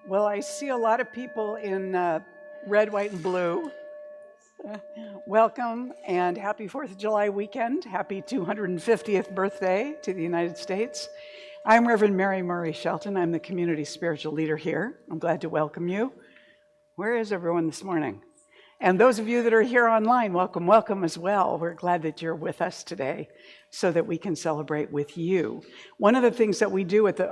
Well, I see a lot of people in red, white, and blue. Welcome and happy 4th of July weekend. Happy 250th birthday to the United States. I'm Reverend Mary Murray Shelton. I'm the community spiritual leader here. I'm glad to welcome you. Where is everyone this morning? And those of you that are here online, welcome, welcome as well. We're glad that you're with us today so that we can celebrate with you. One of the things that we do at the,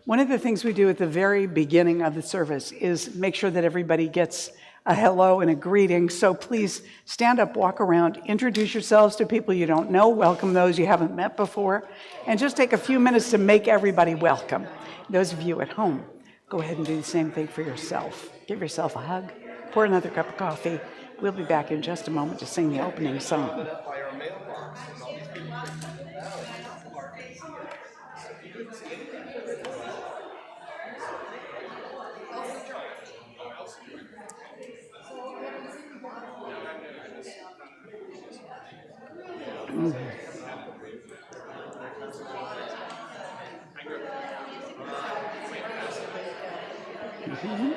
One of the things we do at the very beginning of the service is make sure that everybody gets a hello and a greeting. So please stand up, walk around, introduce yourselves to people you don't know, welcome those you haven't met before, and just take a few minutes to make everybody welcome. Those of you at home, go ahead and do the same thing for yourself. Give yourself a hug. Pour another cup of coffee. We'll be back in just a moment to sing the opening song. Mm-hmm.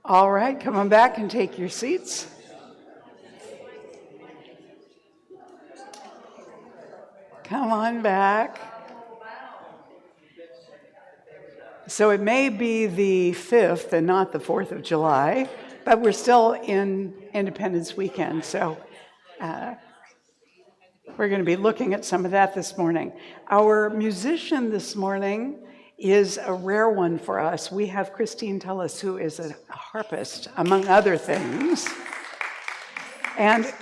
All right, come on back and take your seats. Come on back. So it may be the 5th and not the 4th of July, but we're still in Independence Weekend, so we're going to be looking at some of that this morning. Our musician this morning is a rare one for us. We have Christine Tullis, who is a harpist, among other things. And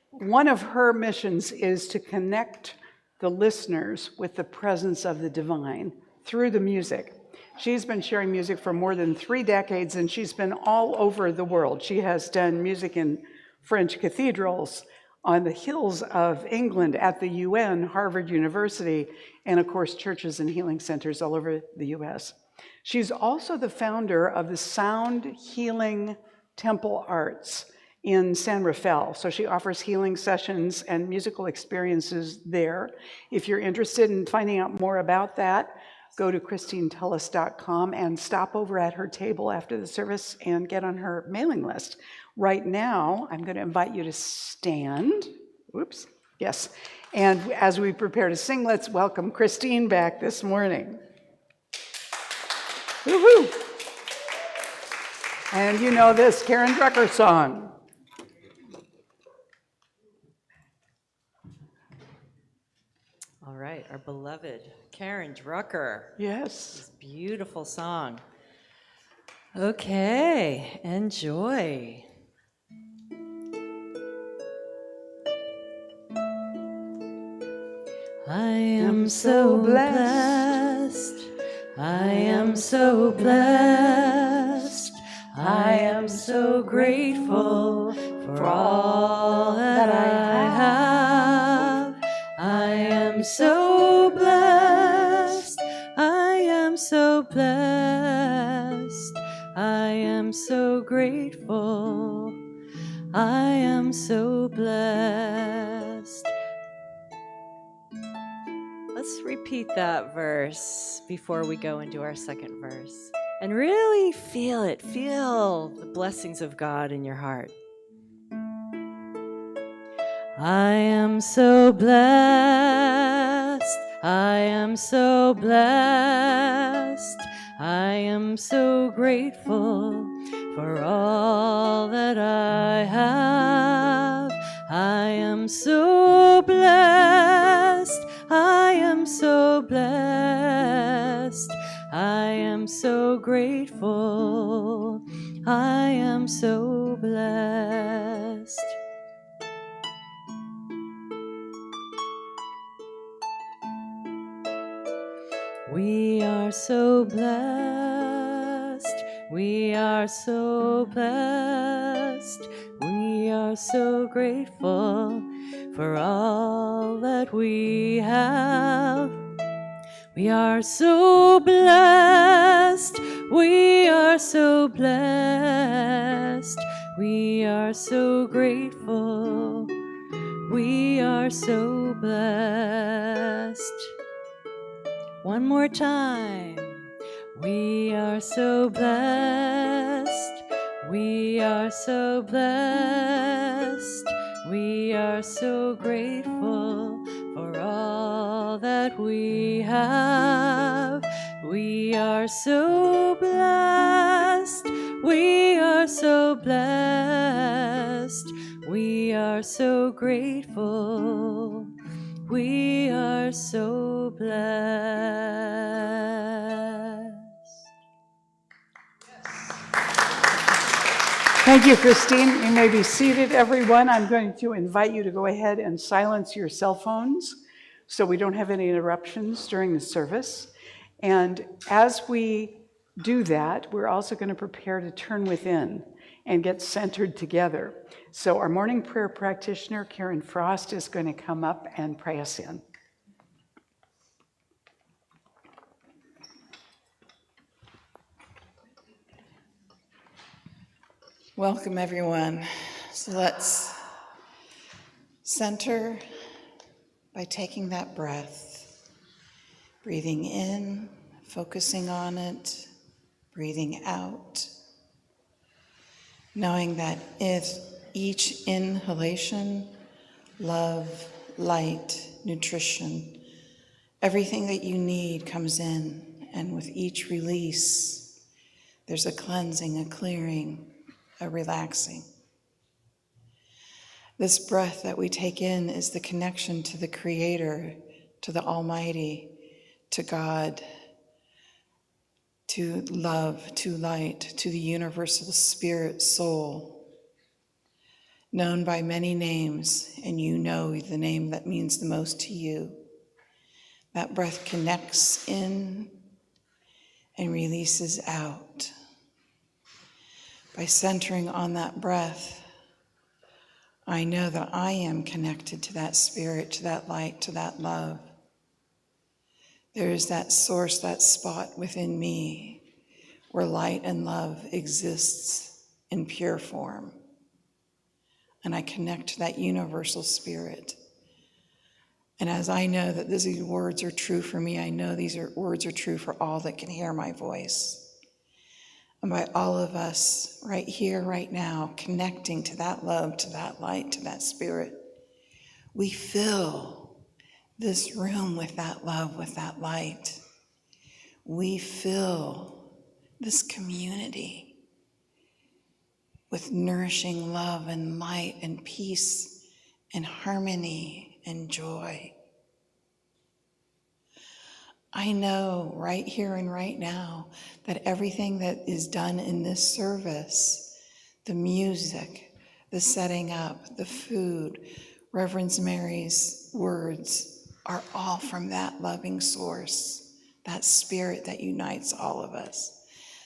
one of her missions is to connect the listeners with the presence of the divine through the music. She's been sharing music for more than 3 decades, and she's been all over the world. She has done music in French cathedrals, on the hills of England, at the UN, Harvard University, and of course, churches and healing centers all over the US. She's also the founder of the Sound Healing Temple Arts in San Rafael. So she offers healing sessions and musical experiences there. If you're interested in finding out more about that, go to christinetullis.com and stop over at her table after the service and get on her mailing list. Right now, I'm going to invite you to stand. Oops, yes. And as we prepare to sing, let's welcome Christine back this morning. Woo-hoo! And you know this Karen Drucker song. All right, our beloved Karen Drucker. Yes. This beautiful song. Okay, enjoy. I am so blessed. I am so blessed. I am so grateful for all that I have. I am so blessed. I am so blessed. I am so grateful. I am so blessed. Let's repeat that verse before we go into our second verse. And really feel it. Feel the blessings of God in your heart. I am so blessed. I am so blessed. I am so grateful for all that I have. I am so blessed. I am so blessed. I am so grateful. I am so blessed. We are so blessed. We are so blessed. We are so grateful for all that we have. We are so blessed. We are so blessed. We are so grateful. We are so blessed. One more time. We are so blessed. We are so blessed. We are so grateful for all that we have. We are so blessed. We are so blessed. We are so grateful. We are so blessed. Thank you, Christine. You may be seated, everyone. I'm going to invite you to go ahead and silence your cell phones so we don't have any interruptions during the service. And as we do that, we're also going to prepare to turn within and get centered together. So our morning prayer practitioner, Karen Frost, is going to come up and pray us in. Welcome, everyone. So let's center by taking that breath, breathing in, focusing on it, breathing out, knowing that with each inhalation, love, light, nutrition, everything that you need comes in, and with each release, there's a cleansing, a clearing, a relaxing. This breath that we take in is the connection to the Creator, to the Almighty, to God, to love, to light, to the universal spirit soul, known by many names, and you know the name that means the most to you. That breath connects in and releases out. By centering on that breath, I know that I am connected to that spirit, to that light, to that love. There is that source, that spot within me where light and love exists in pure form. And I connect to that universal spirit. And as I know that these words are true for me, I know words are true for all that can hear my voice. And by all of us right here, right now, connecting to that love, to that light, to that spirit, we fill this room with that love, with that light. We fill this community with nourishing love and light and peace and harmony and joy. I know right here and right now that everything that is done in this service, the music, the setting up, the food, Reverend Mary's words are all from that loving source, that spirit that unites all of us,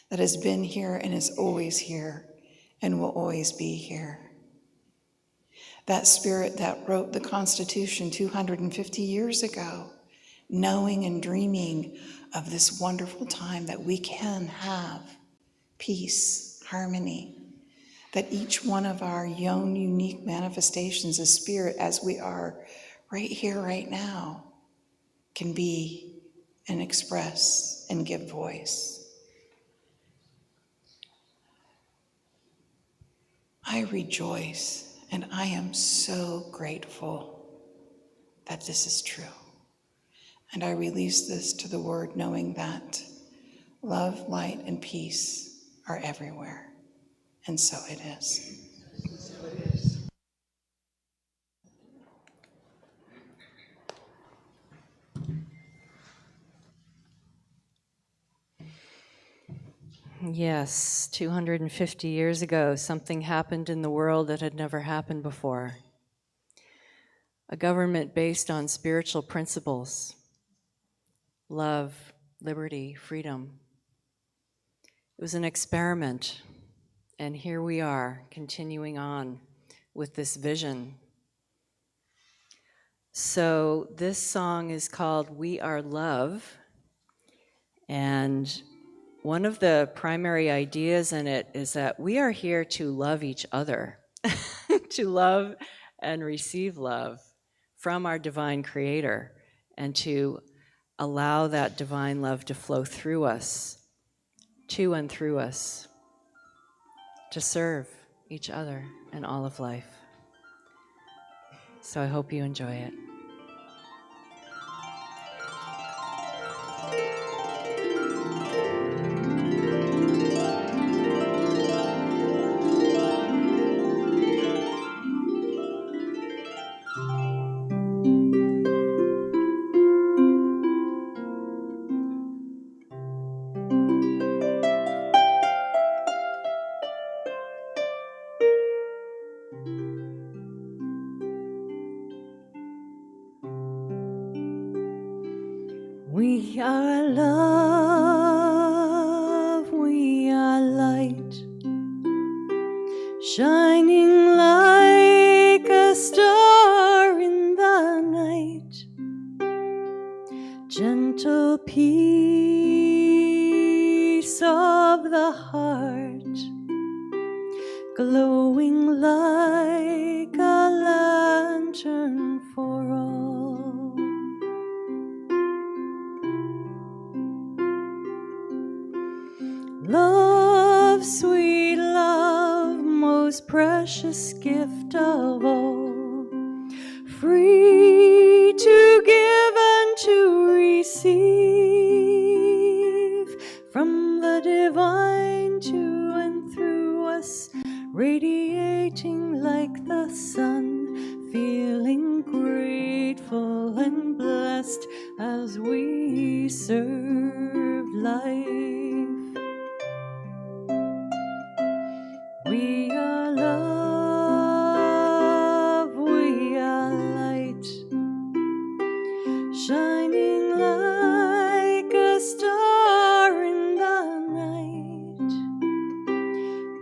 that has been here and is always here and will always be here. That spirit that wrote the Constitution 250 years ago, knowing and dreaming of this wonderful time that we can have peace, harmony, that each one of our own unique manifestations of spirit as we are right here, right now, can be and express and give voice. I rejoice and I am so grateful that this is true. And I release this to the word knowing that love, light, and peace are everywhere. And so it is. Yes, 250 years ago, something happened in the world that had never happened before. A government based on spiritual principles, love, liberty, freedom. It was an experiment, and here we are, continuing on with this vision. So this song is called We Are Love, and one of the primary ideas in it is that we are here to love each other, to love and receive love from our divine creator, and to allow that divine love to flow through us, to and through us, to serve each other and all of life. So I hope you enjoy it. We are love, we are light, shining like a star in the night, gentle peace of the heart, glowing like a lantern for all. Love, sweet love, most precious gift of all, free to give and to receive, from the divine to and through us, radiating like the sun, feeling grateful and blessed as we serve life. We are love, we are light, shining like a star in the night,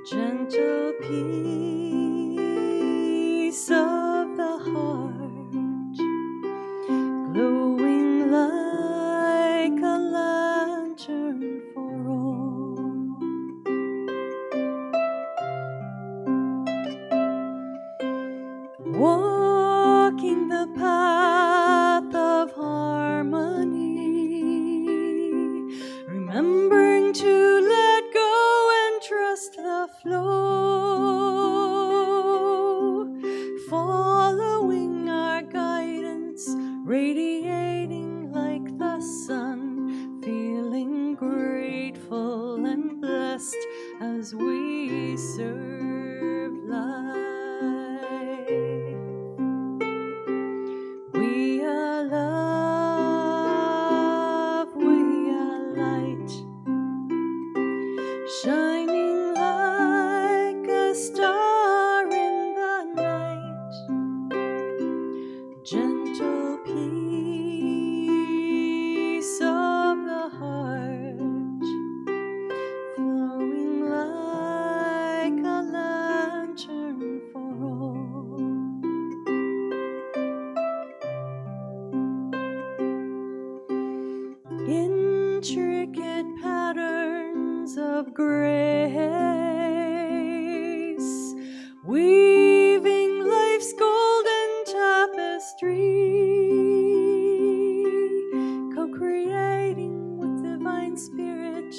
gentle peace of the heart, glowing like a lantern for all. Walking the path of harmony, remembering to let go and trust the flow, following our guidance, radiating like the sun, feeling grateful and blessed as we serve life. We are love, we are light, shining like a star in the night, gentle peace of the heart, flowing like a lantern for all. Intricate patterns of grace, weaving life's golden tapestry, co-creating with divine spirit,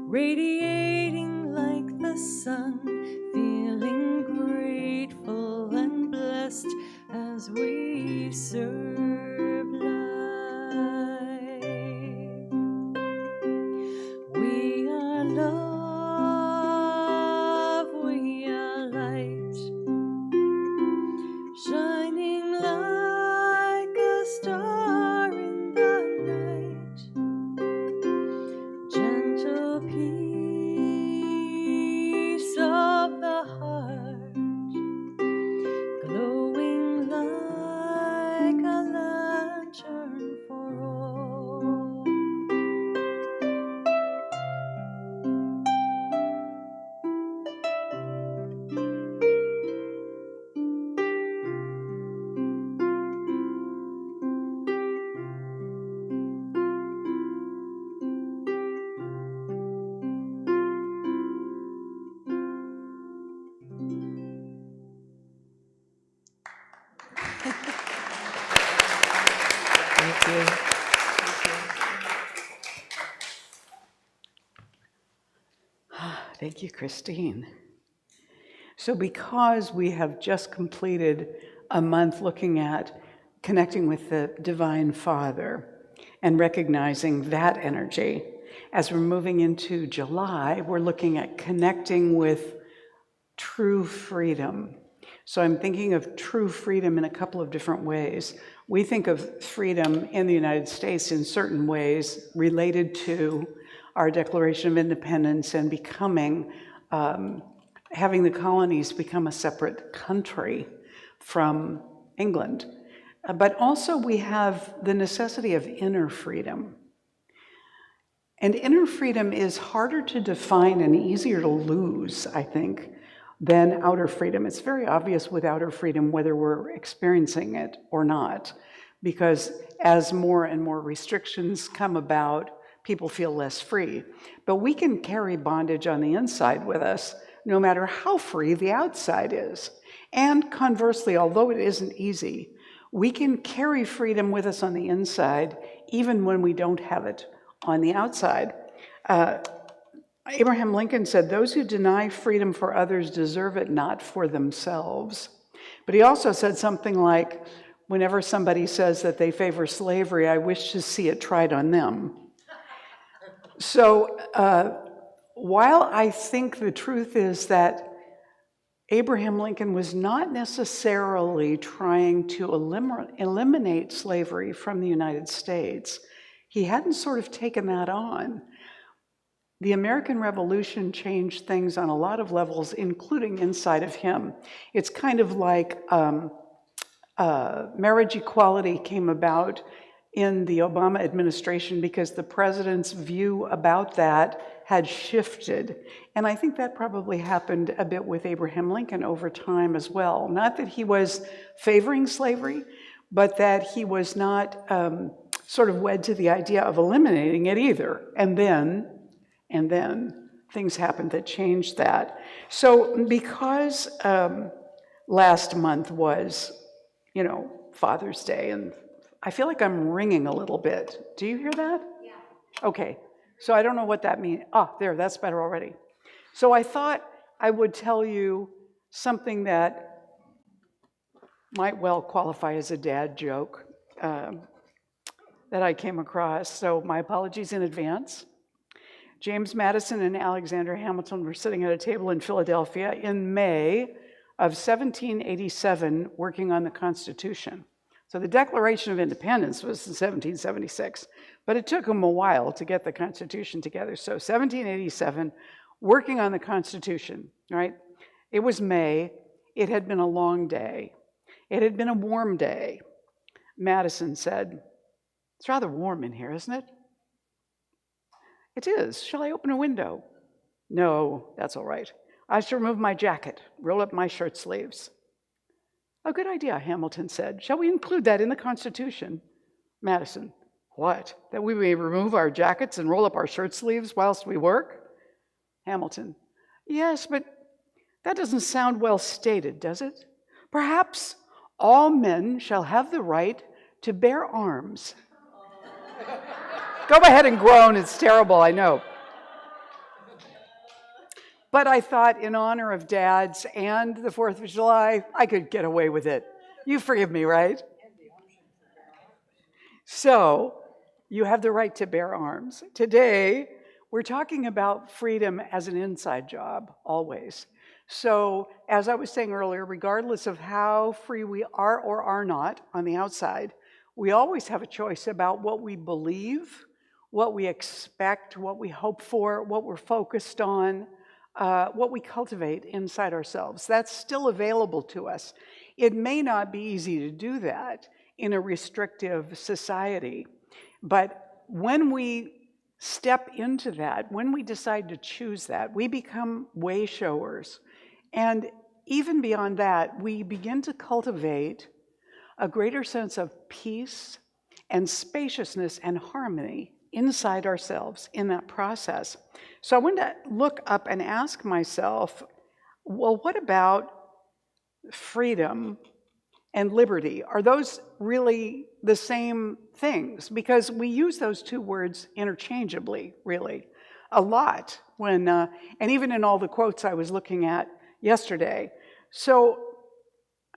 radiating like the sun, feeling grateful and blessed as we serve life. We are love, you. Thank you, Christine. So because we have just completed a month looking at connecting with the Divine Father and recognizing that energy, as we're moving into July, we're looking at connecting with true freedom. So I'm thinking of true freedom in a couple of different ways. We think of freedom in the United States in certain ways related to our Declaration of Independence and becoming, having the colonies become a separate country from England. But also we have the necessity of inner freedom. And inner freedom is harder to define and easier to lose, I think, than outer freedom. It's very obvious with outer freedom whether we're experiencing it or not, because as more and more restrictions come about, people feel less free. But we can carry bondage on the inside with us, no matter how free the outside is. And conversely, although it isn't easy, we can carry freedom with us on the inside, even when we don't have it on the outside. Abraham Lincoln said, "Those who deny freedom for others deserve it not for themselves." But he also said something like, whenever somebody says that they favor slavery, I wish to see it tried on them. So while I think the truth is that Abraham Lincoln was not necessarily trying to eliminate slavery from the United States, he hadn't sort of taken that on. The American Revolution changed things on a lot of levels, including inside of him. It's kind of like marriage equality came about in the Obama administration because the president's view about that had shifted. And I think that probably happened a bit with Abraham Lincoln over time as well. Not that he was favoring slavery, but that he was not sort of wed to the idea of eliminating it either. And then things happened that changed that. So because last month was, Father's Day, and I feel like I'm ringing a little bit. Do you hear that? Yeah. Okay. So I don't know what that means. There, that's better already. So I thought I would tell you something that might well qualify as a dad joke that I came across. So my apologies in advance. James Madison and Alexander Hamilton were sitting at a table in Philadelphia in May of 1787 working on the Constitution. So the Declaration of Independence was in 1776, but it took them a while to get the Constitution together. So 1787, working on the Constitution, right? It was May. It had been a long day. It had been a warm day. Madison said, "It's rather warm in here, isn't it?" "It is. Shall I open a window?" "No, that's all right. I shall remove my jacket, roll up my shirt sleeves." "A good idea," Hamilton said. "Shall we include that in the Constitution?" Madison, "What? That we may remove our jackets and roll up our shirt sleeves whilst we work?" Hamilton, "Yes, but that doesn't sound well stated, does it? Perhaps all men shall have the right to bear arms." Go ahead and groan. It's terrible, I know. But I thought, in honor of dads and the 4th of July, I could get away with it. You forgive me, right? So, you have the right to bear arms. Today, we're talking about freedom as an inside job, always. So, as I was saying earlier, regardless of how free we are or are not on the outside, we always have a choice about what we believe, what we expect, what we hope for, what we're focused on, what we cultivate inside ourselves. That's still available to us. It may not be easy to do that in a restrictive society, but when we step into that, when we decide to choose that, we become way showers. And even beyond that, we begin to cultivate a greater sense of peace and spaciousness and harmony inside ourselves in that process. So I wanted to look up and ask myself, well, what about freedom and liberty? Are those really the same things, because we use those two words interchangeably, really, a lot when, and even in all the quotes I was looking at yesterday. So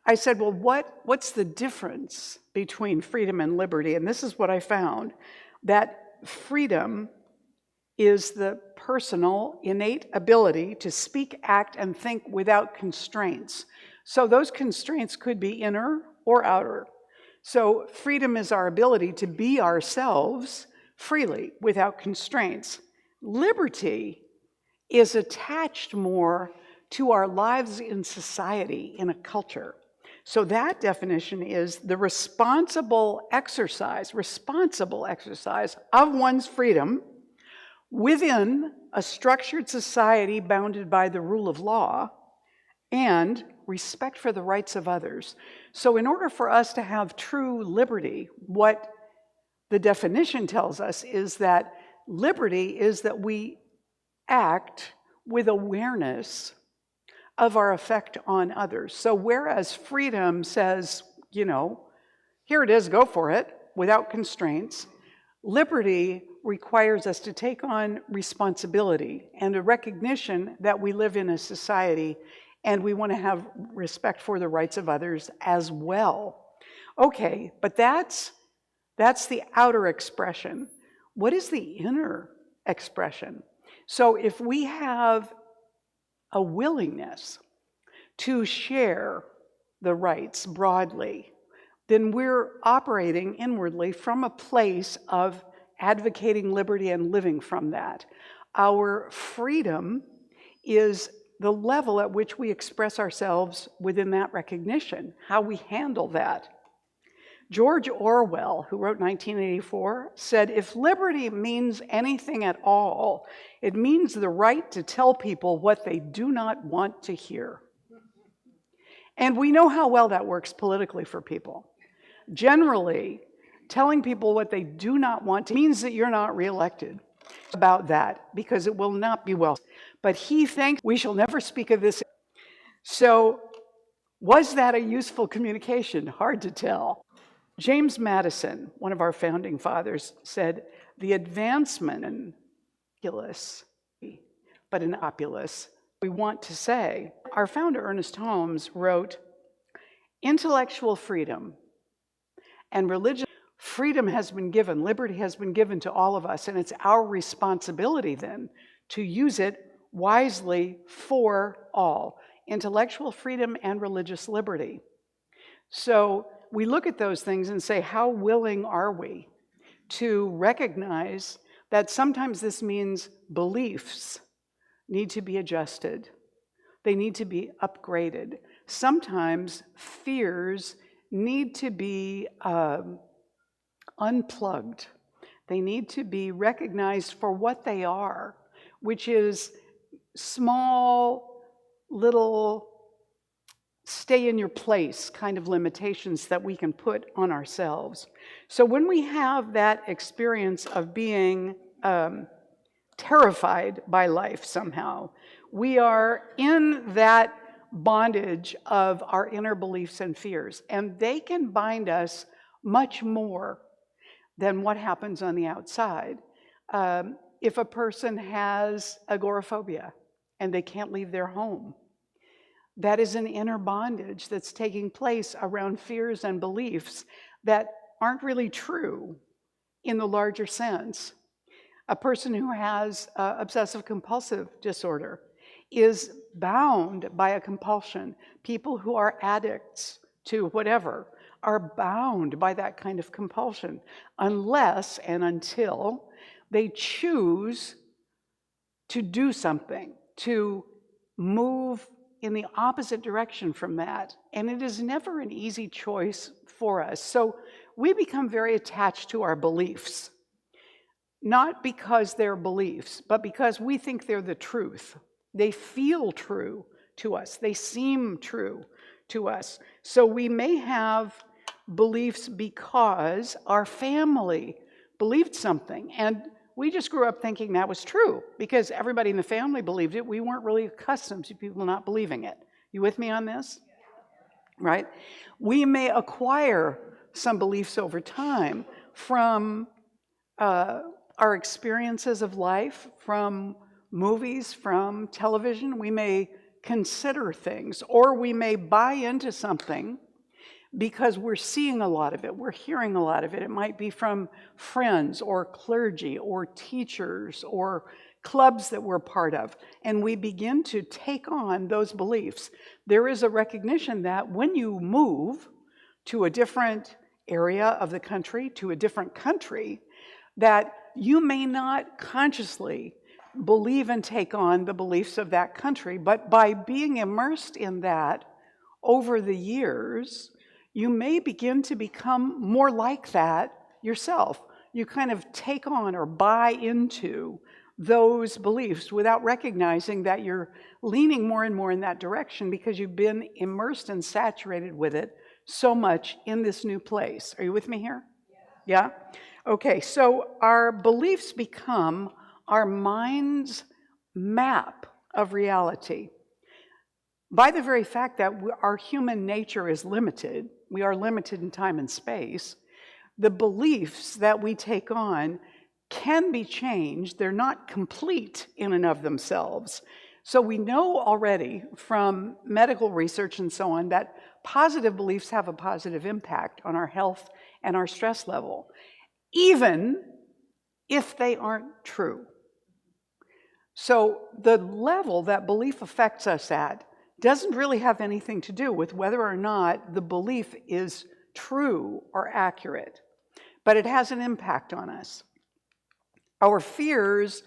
I said, well, what's the difference between freedom and liberty? And this is what I found, that freedom is the personal, innate ability to speak, act, and think without constraints. So those constraints could be inner or outer. So freedom is our ability to be ourselves freely without constraints. Liberty is attached more to our lives in society, in a culture. So that definition is the responsible exercise of one's freedom within a structured society bounded by the rule of law and respect for the rights of others. So in order for us to have true liberty, what the definition tells us is that liberty is that we act with awareness of our effect on others. So whereas freedom says, here it is, go for it, without constraints, liberty requires us to take on responsibility and a recognition that we live in a society and we want to have respect for the rights of others as well. Okay, but that's the outer expression. What is the inner expression? So if we have a willingness to share the rights broadly, then we're operating inwardly from a place of advocating liberty and living from that. Our freedom is the level at which we express ourselves within that recognition, how we handle that. George Orwell, who wrote 1984, said, if liberty means anything at all, it means the right to tell people what they do not want to hear. And we know how well that works politically for people. Generally, telling people what they do not want to means that you're not reelected about that, because it will not be well. But he thinks we shall never speak of this. So was that a useful communication? Hard to tell. James Madison, one of our founding fathers, said, the advancement in populace, but in populace, we want to say. Our founder, Ernest Holmes, wrote, intellectual freedom and religious freedom has been given, liberty has been given to all of us, and it's our responsibility then to use it wisely for all, intellectual freedom and religious liberty. So we look at those things and say, how willing are we to recognize that sometimes this means beliefs need to be adjusted. They need to be upgraded. Sometimes fears need to be unplugged. They need to be recognized for what they are, which is small, little, stay in your place kind of limitations that we can put on ourselves. So when we have that experience of being terrified by life somehow, we are in that bondage of our inner beliefs and fears, and they can bind us much more than what happens on the outside. If a person has agoraphobia and they can't leave their home, that is an inner bondage that's taking place around fears and beliefs that aren't really true in the larger sense. A person who has obsessive compulsive disorder is bound by a compulsion. People who are addicts to whatever are bound by that kind of compulsion unless and until they choose to do something, to move in the opposite direction from that. And it is never an easy choice for us. So we become very attached to our beliefs, not because they're beliefs, but because we think they're the truth. They feel true to us. They seem true to us. So we may have beliefs because our family believed something, and we just grew up thinking that was true because everybody in the family believed it. We weren't really accustomed to people not believing it. You with me on this? Right? We may acquire some beliefs over time, from our experiences of life, from movies, from television. We may consider things, or we may buy into something because we're seeing a lot of it, we're hearing a lot of it. It might be from friends or clergy or teachers or clubs that we're part of, and we begin to take on those beliefs. There is a recognition that when you move to a different area of the country, to a different country, that you may not consciously believe and take on the beliefs of that country, but by being immersed in that over the years, you may begin to become more like that yourself. You kind of take on or buy into those beliefs without recognizing that you're leaning more and more in that direction because you've been immersed and saturated with it so much in this new place. Are you with me here? Yeah? Okay, so our beliefs become our mind's map of reality. By the very fact that our human nature is limited, we are limited in time and space, the beliefs that we take on can be changed. They're not complete in and of themselves. So we know already from medical research and so on that positive beliefs have a positive impact on our health and our stress level, even if they aren't true. So the level that belief affects us at doesn't really have anything to do with whether or not the belief is true or accurate, but it has an impact on us. Our fears,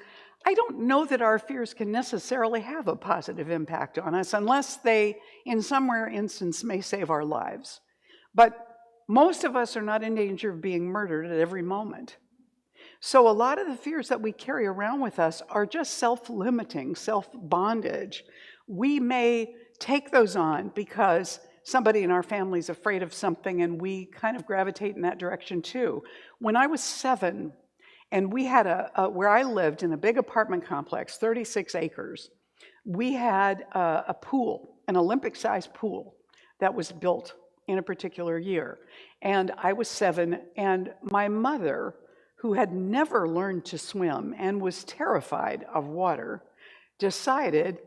I don't know that our fears can necessarily have a positive impact on us unless they, in some rare instance, may save our lives. But most of us are not in danger of being murdered at every moment. So a lot of the fears that we carry around with us are just self-limiting, self-bondage. We may take those on because somebody in our family is afraid of something and we kind of gravitate in that direction too. When I was 7, and we had where I lived in a big apartment complex, 36 acres, we had a pool, an Olympic-sized pool that was built in a particular year. And I was 7, and my mother, who had never learned to swim and was terrified of water, decided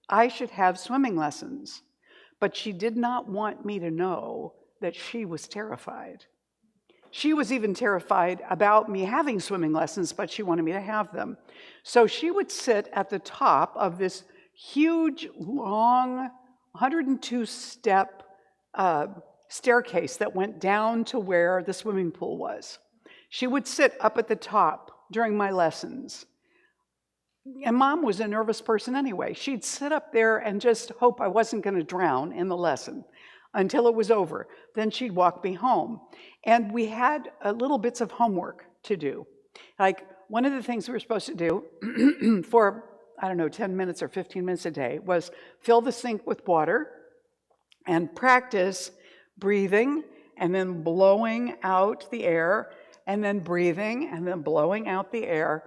I should have swimming lessons. But she did not want me to know that she was terrified. She was even terrified about me having swimming lessons, but she wanted me to have them. So she would sit at the top of this huge, long, 102-step staircase that went down to where the swimming pool was. She would sit up at the top during my lessons. And Mom was a nervous person anyway. She'd sit up there and just hope I wasn't going to drown in the lesson until it was over. Then she'd walk me home. And we had little bits of homework to do. Like, one of the things we were supposed to do for, 10 minutes or 15 minutes a day was fill the sink with water and practice breathing and then blowing out the air and then breathing and then blowing out the air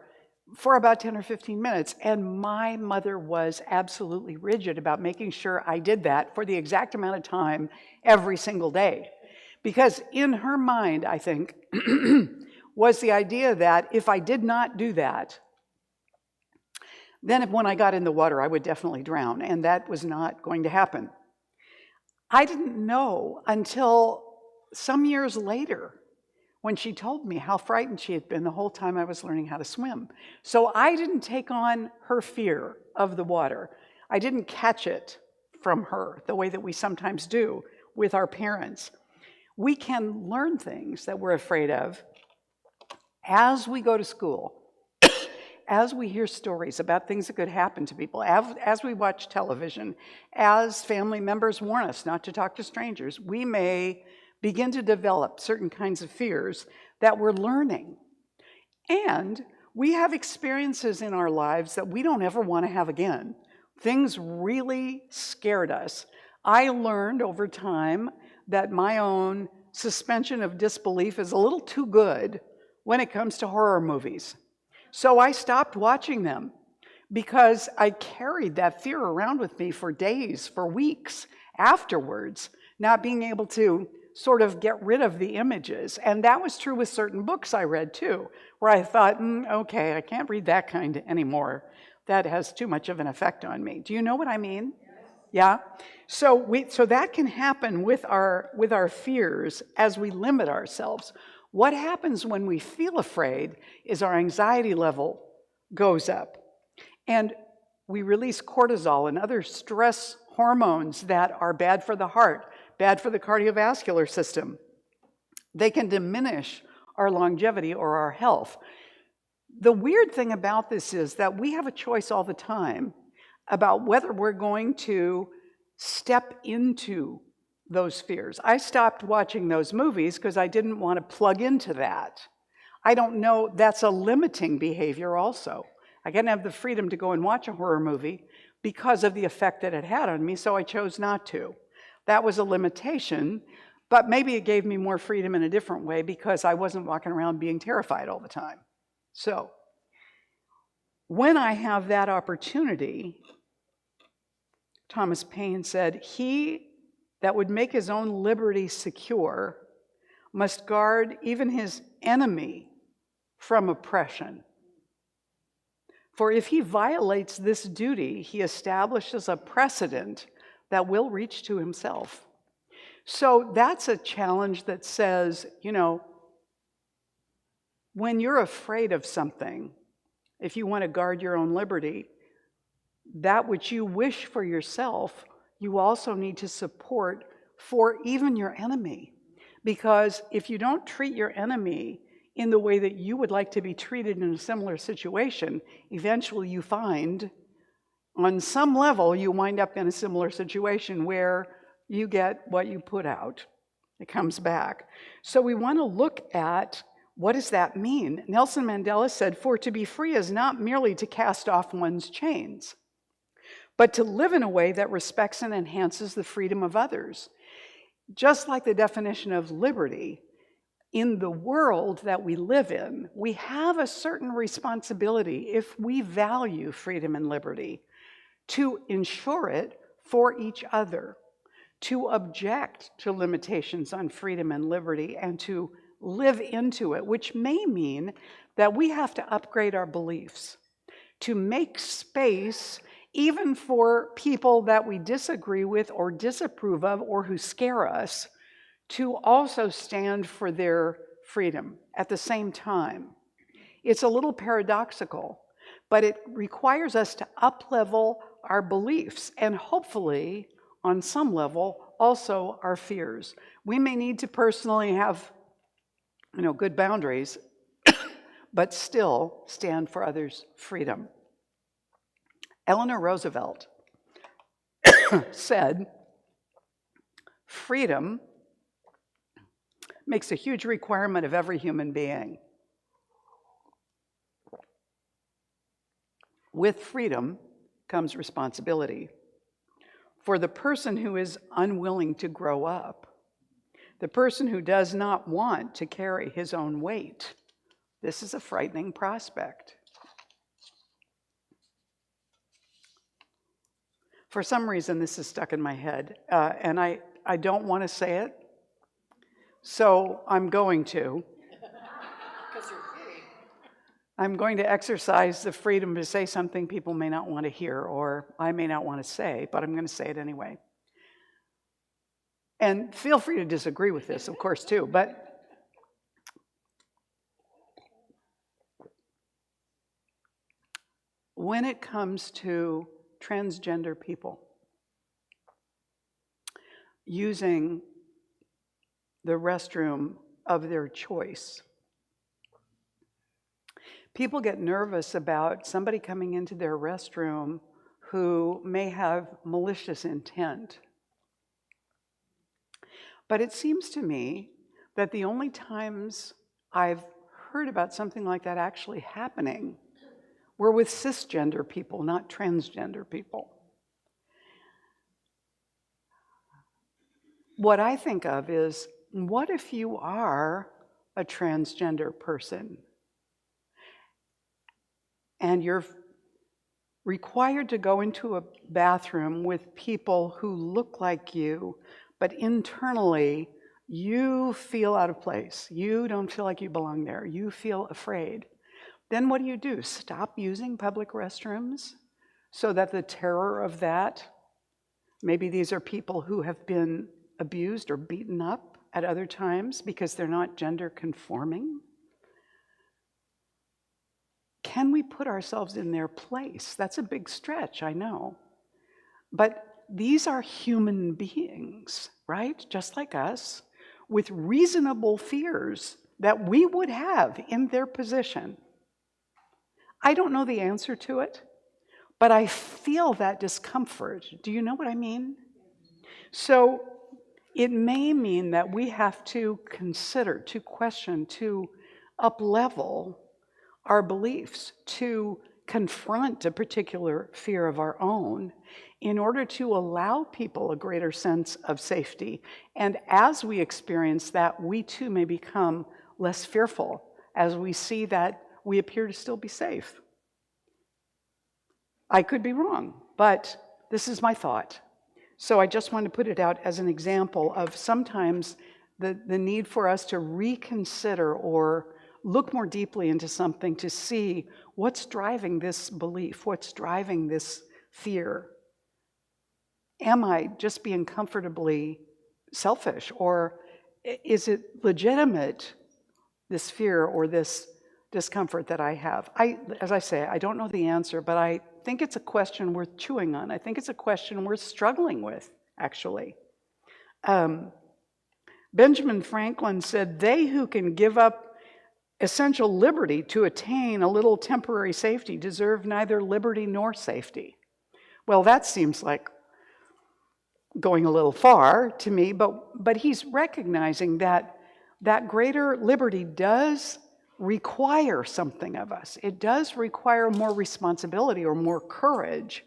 for about 10 or 15 minutes. And my mother was absolutely rigid about making sure I did that for the exact amount of time every single day. Because in her mind, I think, was the idea that if I did not do that, then when I got in the water, I would definitely drown, and that was not going to happen. I didn't know until some years later when she told me how frightened she had been the whole time I was learning how to swim. So I didn't take on her fear of the water. I didn't catch it from her the way that we sometimes do with our parents. We can learn things that we're afraid of as we go to school, as we hear stories about things that could happen to people, as we watch television, as family members warn us not to talk to strangers. We may begin to develop certain kinds of fears that we're learning. And we have experiences in our lives that we don't ever want to have again. Things really scared us. I learned over time that my own suspension of disbelief is a little too good when it comes to horror movies. So I stopped watching them because I carried that fear around with me for days, for weeks afterwards, not being able to sort of get rid of the images. And that was true with certain books I read too, where I thought, okay, I can't read that kind anymore. That has too much of an effect on me. Do you know what I mean? Yeah? So that can happen with our fears as we limit ourselves. What happens when we feel afraid is our anxiety level goes up. And we release cortisol and other stress hormones that are bad for the heart, bad for the cardiovascular system. They can diminish our longevity or our health. The weird thing about this is that we have a choice all the time about whether we're going to step into those fears. I stopped watching those movies because I didn't want to plug into that. I don't know, that's a limiting behavior also. I didn't have the freedom to go and watch a horror movie because of the effect that it had on me, so I chose not to. That was a limitation, but maybe it gave me more freedom in a different way because I wasn't walking around being terrified all the time. So, when I have that opportunity, Thomas Paine said, "He that would make his own liberty secure must guard even his enemy from oppression. For if he violates this duty, he establishes a precedent that will reach to himself." So that's a challenge that says, when you're afraid of something, if you want to guard your own liberty, that which you wish for yourself, you also need to support for even your enemy. Because if you don't treat your enemy in the way that you would like to be treated in a similar situation, eventually you find, on some level, you wind up in a similar situation where you get what you put out. It comes back. So we want to look at, what does that mean? Nelson Mandela said, "For to be free is not merely to cast off one's chains, but to live in a way that respects and enhances the freedom of others." Just like the definition of liberty, in the world that we live in, we have a certain responsibility, if we value freedom and liberty, to ensure it for each other, to object to limitations on freedom and liberty, and to live into it, which may mean that we have to upgrade our beliefs, to make space even for people that we disagree with or disapprove of or who scare us, to also stand for their freedom at the same time. It's a little paradoxical, but it requires us to up-level our beliefs and hopefully, on some level, also our fears. We may need to personally have, good boundaries, but still stand for others' freedom. Eleanor Roosevelt said, "Freedom makes a huge requirement of every human being. With freedom comes responsibility. For the person who is unwilling to grow up, the person who does not want to carry his own weight, this is a frightening prospect." For some reason, this is stuck in my head, and I don't want to say it, so I'm going to. Because you're free. I'm going to exercise the freedom to say something people may not want to hear, or I may not want to say, but I'm going to say it anyway. And feel free to disagree with this, of course, too, but when it comes to transgender people using the restroom of their choice, people get nervous about somebody coming into their restroom who may have malicious intent. But it seems to me that the only times I've heard about something like that actually happening were with cisgender people, not transgender people. What I think of is, what if you are a transgender person and you're required to go into a bathroom with people who look like you, but internally you feel out of place. You don't feel like you belong there. You feel afraid. Then what do? Stop using public restrooms so that the terror of that, maybe these are people who have been abused or beaten up at other times because they're not gender conforming. Can we put ourselves in their place? That's a big stretch, I know. But these are human beings, right? Just like us, with reasonable fears that we would have in their position. I don't know the answer to it, but I feel that discomfort. Do you know what I mean? So it may mean that we have to consider, to question, to up-level our beliefs, to confront a particular fear of our own in order to allow people a greater sense of safety. And as we experience that, we too may become less fearful as we see that we appear to still be safe. I could be wrong, but this is my thought. So I just want to put it out as an example of sometimes the need for us to reconsider or look more deeply into something to see what's driving this belief, what's driving this fear. Am I just being comfortably selfish, or is it legitimate, this fear or this discomfort that I have? As I say, I don't know the answer, but I think it's a question worth chewing on. I think it's a question worth struggling with, actually. Benjamin Franklin said, "They who can give up essential liberty to attain a little temporary safety deserve neither liberty nor safety." Well, that seems like going a little far to me, but he's recognizing that greater liberty does require something of us. It does require more responsibility or more courage.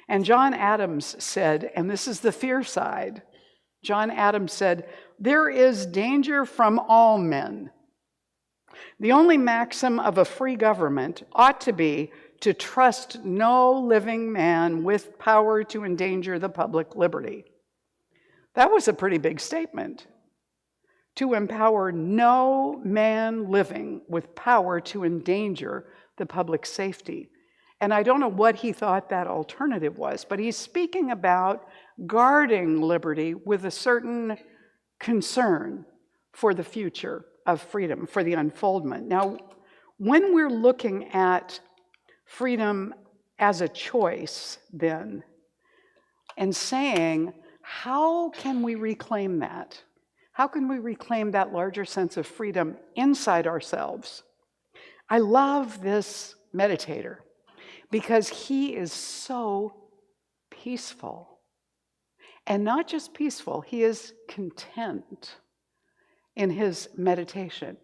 And John Adams said, and this is the fear side, John Adams said, "There is danger from all men. The only maxim of a free government ought to be to trust no living man with power to endanger the public liberty." That was a pretty big statement. To empower no man living with power to endanger the public safety. And I don't know what he thought that alternative was, but he's speaking about guarding liberty with a certain concern for the future of freedom, for the unfoldment. Now, when we're looking at freedom as a choice, then, and saying, how can we reclaim that? How can we reclaim that larger sense of freedom inside ourselves? I love this meditator because he is so peaceful. And not just peaceful, he is content in his meditation.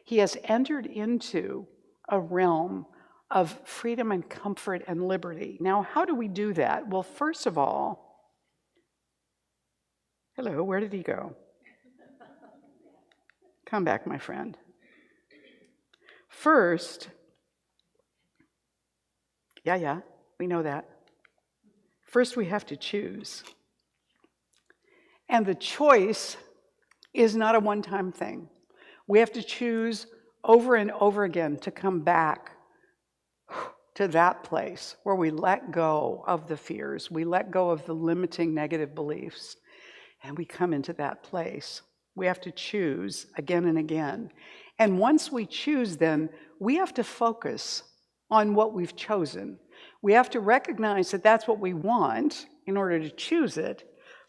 He has entered into a realm of freedom and comfort and liberty. Now, how do we do that? Well, first of all, hello, where did he go? Come back, my friend. First, yeah, we know that. First, we have to choose. And the choice is not a one-time thing. We have to choose over and over again to come back to that place where we let go of the fears, we let go of the limiting negative beliefs, and we come into that place. We have to choose again and again. And once we choose, then we have to focus on what we've chosen. We have to recognize that that's what we want in order to choose it,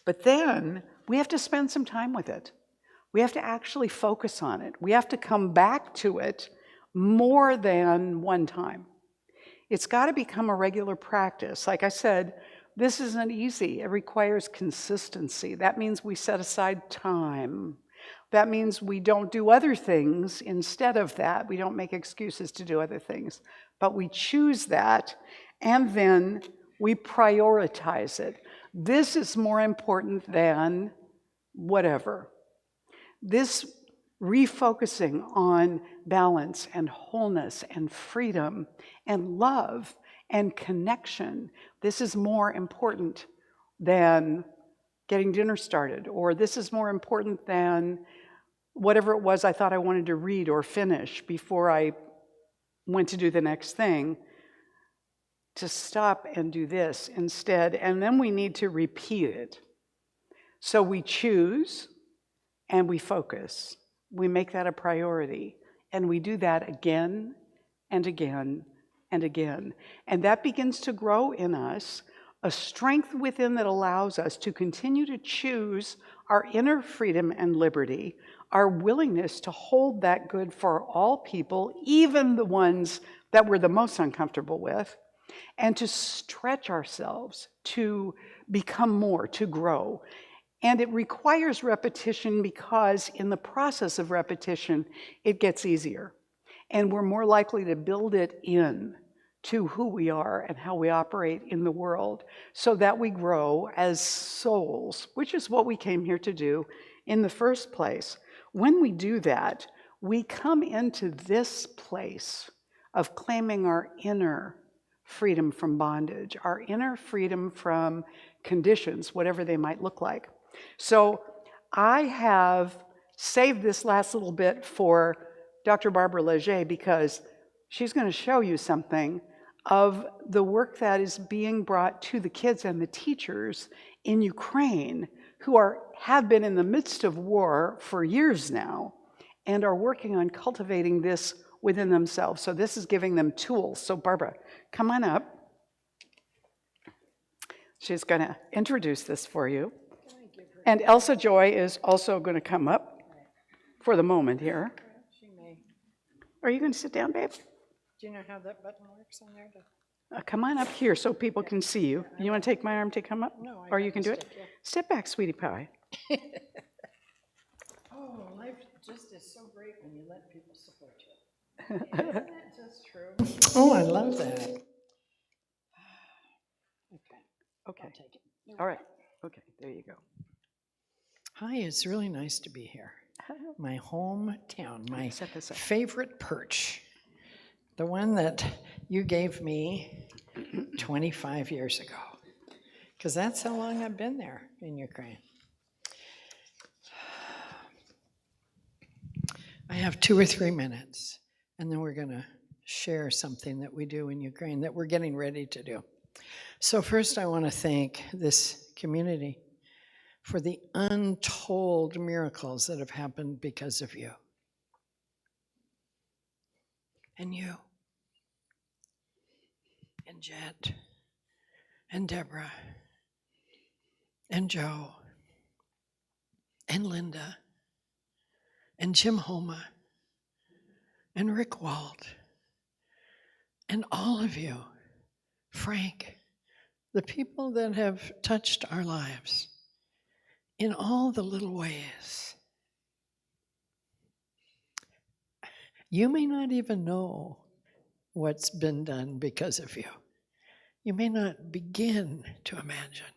but then we have to spend some time with it. We have to actually focus on it. We have to come back to it more than one time. It's got to become a regular practice. Like I said, this isn't easy. It requires consistency. That means we set aside time. That means we don't do other things instead of that. We don't make excuses to do other things. But we choose that, and then we prioritize it. This is more important than whatever. This refocusing on balance and wholeness and freedom and love and connection, this is more important than getting dinner started, or this is more important than whatever it was I thought I wanted to read or finish before I went to do the next thing, to stop and do this instead. And then we need to repeat it. So we choose and we focus. We make that a priority. And we do that again and again and again. And that begins to grow in us a strength within that allows us to continue to choose our inner freedom and liberty, our willingness to hold that good for all people, even the ones that we're the most uncomfortable with, and to stretch ourselves to become more, to grow. And it requires repetition because in the process of repetition, it gets easier. And we're more likely to build it in to who we are and how we operate in the world so that we grow as souls, which is what we came here to do in the first place. When we do that, we come into this place of claiming our inner freedom from bondage, our inner freedom from conditions, whatever they might look like. So I have saved this last little bit for Dr. Barbara Leger because she's going to show you something of the work that is being brought to the kids and the teachers in Ukraine who have been in the midst of war for years now and are working on cultivating this within themselves. So this is giving them tools. So Barbara, come on up. She's going to introduce this for you. And Elsa Joy is also going to come up for the moment here. She may. Are you going to sit down, babe? Do you know how that button works on there? Come on up here so people can see you. You want to take my arm to come up? No, I Or got you can the do it? stick, yeah. Step back, sweetie pie. Oh, life just is so great when you let people support you. Isn't that just true? Oh, I love that. Okay, Okay. I'll take it. All right. Okay, there you go. Hi, it's really nice to be here. My hometown, my Set this up. favorite perch, the one that you gave me 25 years ago, because that's how long I've been there in Ukraine. I have 2 or 3 minutes, and then we're going to share something that we do in Ukraine that we're getting ready to do. So first, I want to thank this community for the untold miracles that have happened because of you. And you. And Jet. And Deborah. And Joe. And Linda. And Jim Homa. And Rick Wald. And all of you. Frank. The people that have touched our lives in all the little ways. You may not even know what's been done because of you. You may not begin to imagine.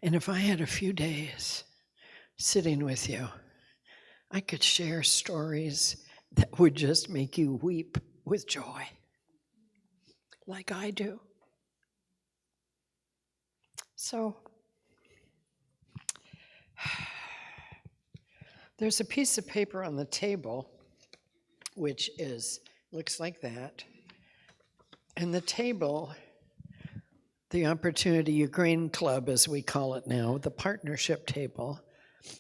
And if I had a few days sitting with you, I could share stories that would just make you weep with joy, like I do. So, there's a piece of paper on the table, which looks like that. And the table, the Opportunity Ukraine Club, as we call it now, the partnership table,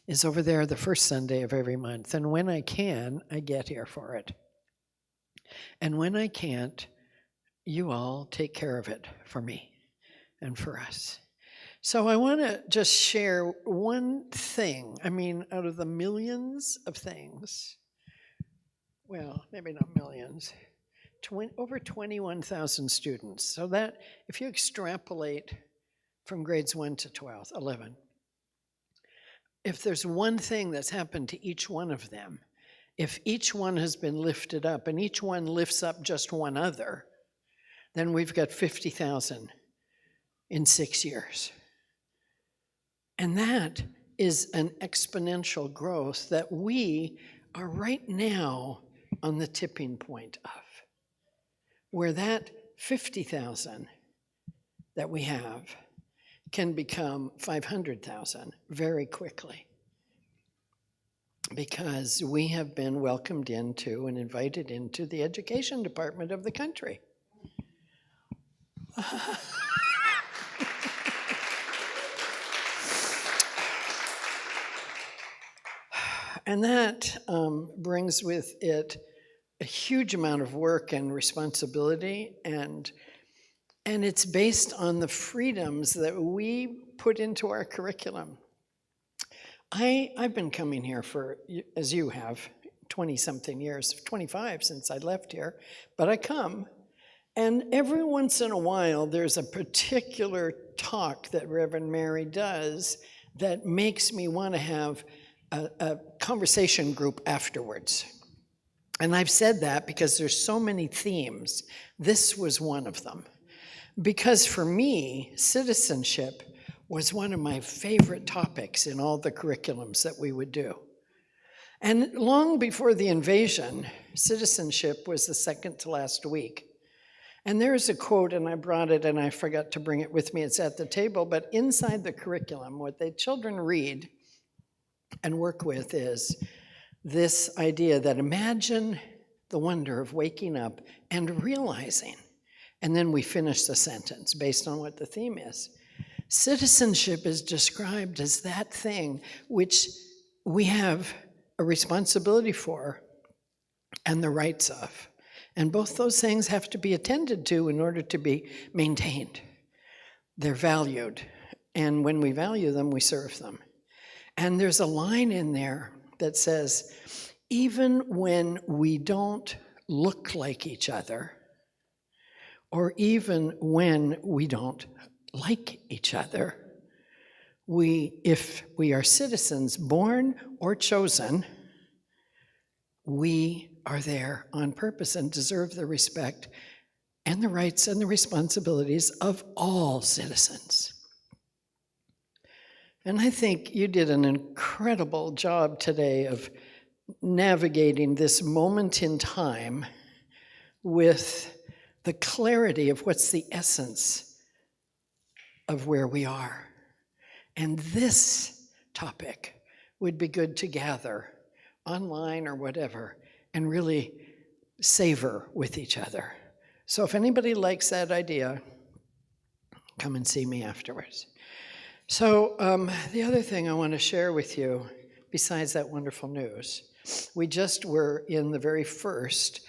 is over there the first Sunday of every month. And when I can, I get here for it. And when I can't, you all take care of it for me and for us. So I want to just share one thing. I mean, out of the millions of things, well, maybe not millions, over 21,000 students. So that, if you extrapolate from grades 1 to 11, if there's one thing that's happened to each one of them, if each one has been lifted up and each one lifts up just one other, then we've got 50,000 in 6 years. And that is an exponential growth that we are right now on the tipping point of, where that 50,000 that we have can become 500,000 very quickly, because we have been welcomed into and invited into the education department of the country. And that brings with it a huge amount of work and responsibility, and it's based on the freedoms that we put into our curriculum. I've been coming here for, as you have, 20-something years, 25 since I left here, but I come, and every once in a while there's a particular talk that Reverend Mary does that makes me want to have a conversation group afterwards. And I've said that because there's so many themes. This was one of them. Because for me, citizenship was one of my favorite topics in all the curriculums that we would do. And long before the invasion, citizenship was the second to last week. And there's a quote, and I brought it and I forgot to bring it with me. It's at the table, but inside the curriculum, what the children read and work with is this idea that imagine the wonder of waking up and realizing, and then we finish the sentence based on what the theme is. Citizenship is described as that thing which we have a responsibility for and the rights of. And both those things have to be attended to in order to be maintained. They're valued, and when we value them, we serve them. And there's a line in there that says, even when we don't look like each other, or even when we don't like each other, if we are citizens born or chosen, we are there on purpose and deserve the respect and the rights and the responsibilities of all citizens. And I think you did an incredible job today of navigating this moment in time with the clarity of what's the essence of where we are. And this topic would be good to gather online or whatever and really savor with each other. So if anybody likes that idea, come and see me afterwards. So the other thing I want to share with you, besides that wonderful news, we just were in the very first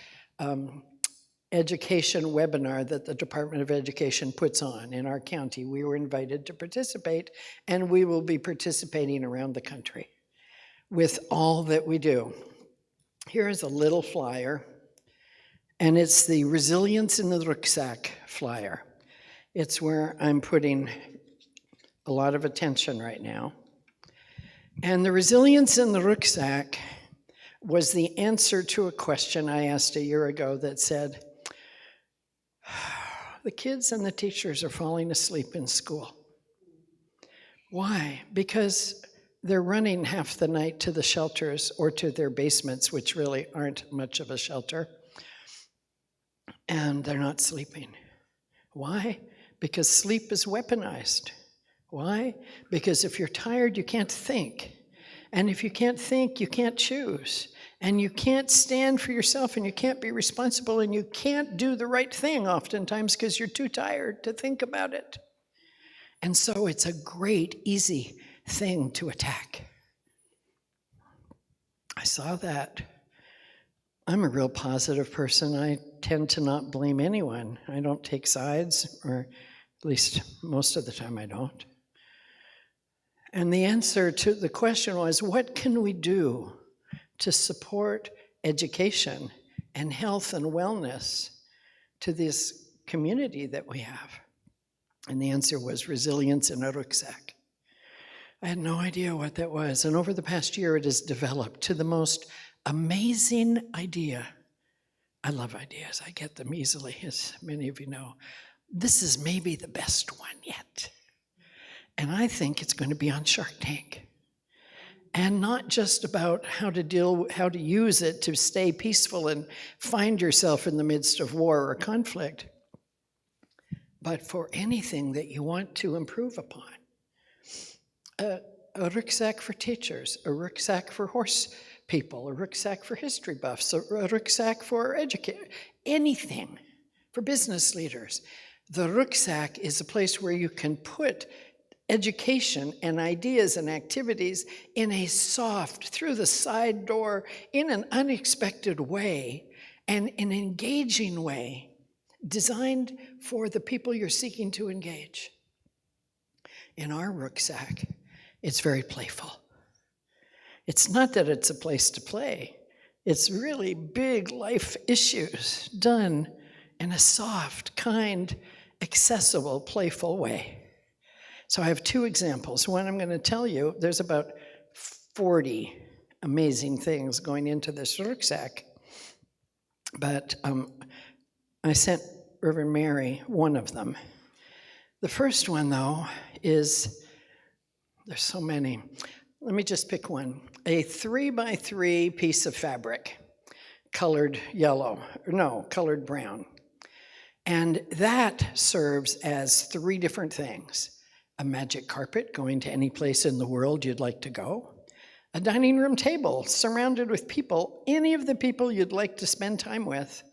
education webinar that the Department of Education puts on in our county. We were invited to participate, and we will be participating around the country with all that we do. Here is a little flyer, and it's the Resilience in the Rucksack flyer. It's where I'm putting a lot of attention right now. And the Resilience in the Rucksack was the answer to a question I asked a year ago that said, the kids and the teachers are falling asleep in school. Why? Because they're running half the night to the shelters or to their basements, which really aren't much of a shelter, and they're not sleeping. Why? Because sleep is weaponized. Why? Because if you're tired, you can't think. And if you can't think, you can't choose. And you can't stand for yourself, and you can't be responsible, and you can't do the right thing oftentimes because you're too tired to think about it. And so it's a great, easy thing to attack. I saw that. I'm a real positive person. I tend to not blame anyone. I don't take sides, or at least most of the time I don't. And the answer to the question was, what can we do to support education and health and wellness to this community that we have? And the answer was resilience in a rucksack. I had no idea what that was. And over the past year, it has developed to the most amazing idea. I love ideas. I get them easily, as many of you know. This is maybe the best one yet. And I think it's going to be on Shark Tank. And not just about how to use it to stay peaceful and find yourself in the midst of war or conflict. but for anything that you want to improve upon. A rucksack for teachers, a rucksack for horse people, a rucksack for history buffs, a rucksack for educators, anything for business leaders. The rucksack is a place where you can put education and ideas and activities in a soft, through the side door, in an unexpected way, and an engaging way, designed for the people you're seeking to engage. In our rucksack, it's very playful. It's not that it's a place to play. It's really big life issues done in a soft, kind, accessible, playful way. So I have two examples. One I'm going to tell you, there's about 40 amazing things going into this rucksack. But I sent Reverend Mary one of them. The first one, though, is, there's so many. Let me just pick one. A 3x3 piece of fabric, colored yellow, no, colored brown. And that serves as three different things. A magic carpet going to any place in the world you'd like to go. A dining room table surrounded with people, any of the people you'd like to spend time with.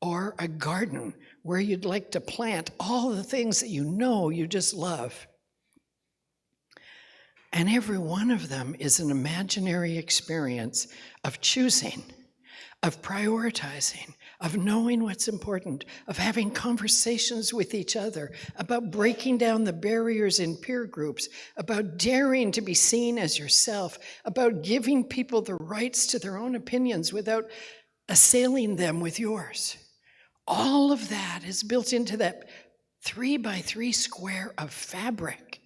Or a garden where you'd like to plant all the things that you know you just love. And every one of them is an imaginary experience of choosing, of prioritizing, of knowing what's important, of having conversations with each other, about breaking down the barriers in peer groups, about daring to be seen as yourself, about giving people the rights to their own opinions without assailing them with yours. All of that is built into that 3x3 square of fabric.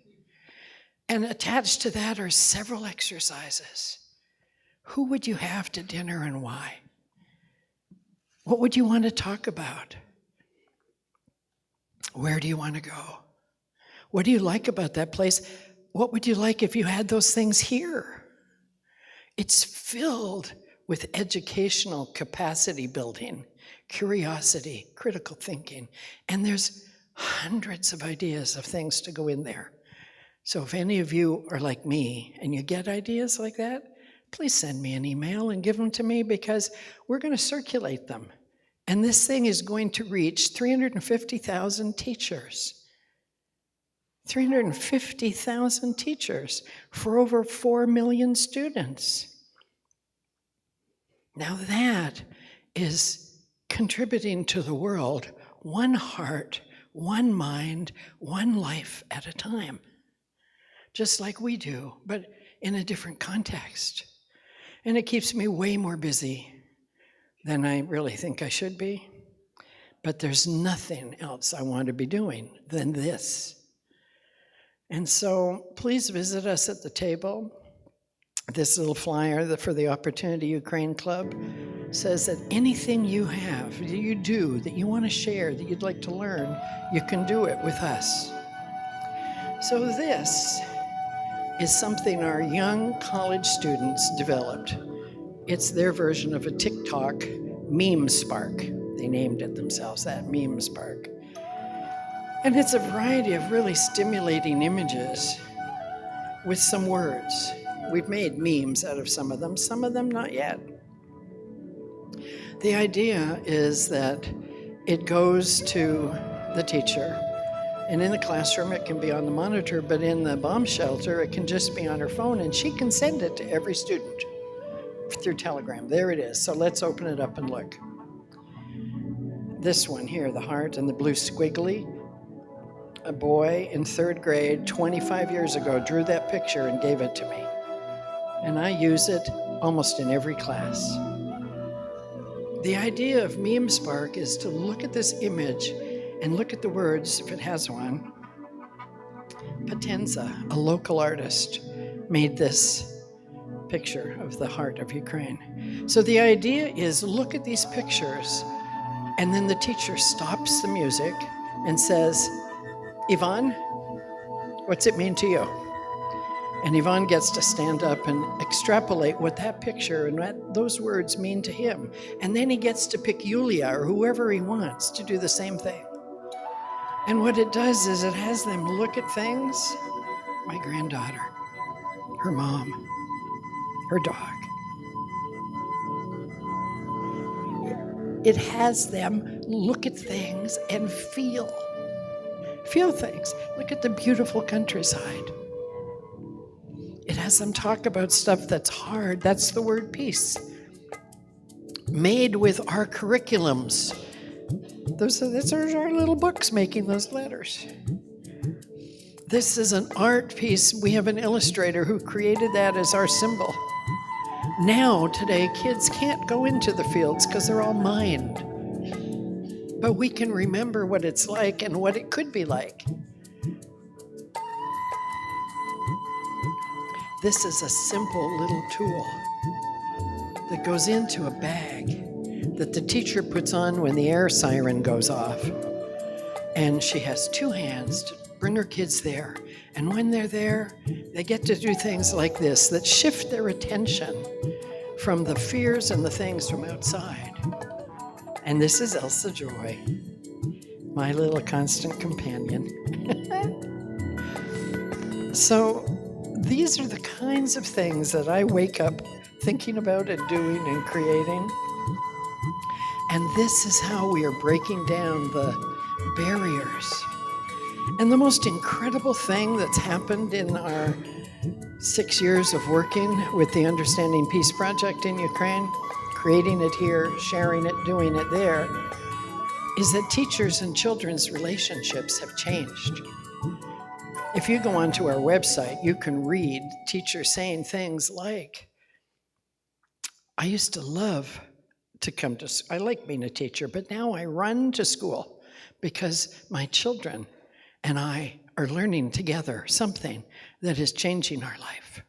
And attached to that are several exercises. Who would you have to dinner and why? What would you want to talk about? Where do you want to go? What do you like about that place? What would you like if you had those things here? It's filled with educational capacity building, curiosity, critical thinking, and there's hundreds of ideas of things to go in there. So if any of you are like me and you get ideas like that, please send me an email and give them to me, because we're going to circulate them. And this thing is going to reach 350,000 teachers. 350,000 teachers for over 4 million students. Now that is contributing to the world, one heart, one mind, one life at a time. Just like we do, but in a different context. And it keeps me way more busy than I really think I should be. But there's nothing else I want to be doing than this. And so please visit us at the table. This little flyer for the Opportunity Ukraine Club says that anything you have, that you do, that you want to share, that you'd like to learn, you can do it with us. So this is something our young college students developed. It's their version of a TikTok meme spark. They named it themselves that, meme spark. And it's a variety of really stimulating images with some words. We've made memes out of some of them not yet. The idea is that it goes to the teacher, and in the classroom it can be on the monitor, but in the bomb shelter it can just be on her phone, and she can send it to every student through Telegram. There it is. So let's open it up and look. This one here, the heart and the blue squiggly. A boy in 3rd grade 25 years ago drew that picture and gave it to me. And I use it almost in every class. The idea of Meme Spark is to look at this image and look at the words, if it has one. Potenza, a local artist, made this picture of the heart of Ukraine. So the idea is look at these pictures, and then the teacher stops the music and says, Ivan, what's it mean to you? And Ivan gets to stand up and extrapolate what that picture and what those words mean to him. And then he gets to pick Yulia or whoever he wants to do the same thing. And what it does is it has them look at things, my granddaughter, her mom, her dog. It has them look at things and feel things. Look at the beautiful countryside. It has them talk about stuff that's hard. That's the word peace. Made with our curriculums. Those are our little books making those letters. This is an art piece. We have an illustrator who created that as our symbol. Now, today, kids can't go into the fields because they're all mined. But we can remember what it's like and what it could be like. This is a simple little tool that goes into a bag that the teacher puts on when the air siren goes off. And she has 2 hands to bring her kids there. And when they're there, they get to do things like this that shift their attention from the fears and the things from outside. And this is Elsa Joy, my little constant companion. So these are the kinds of things that I wake up thinking about and doing and creating. And this is how we are breaking down the barriers. And the most incredible thing that's happened in our 6 years of working with the Understanding Peace Project in Ukraine, creating it here, sharing it, doing it there, is that teachers and children's relationships have changed. If you go onto our website, you can read teachers saying things like, I used to love to come to school. I like being a teacher, but now I run to school because my children and I are learning together something that is changing our life.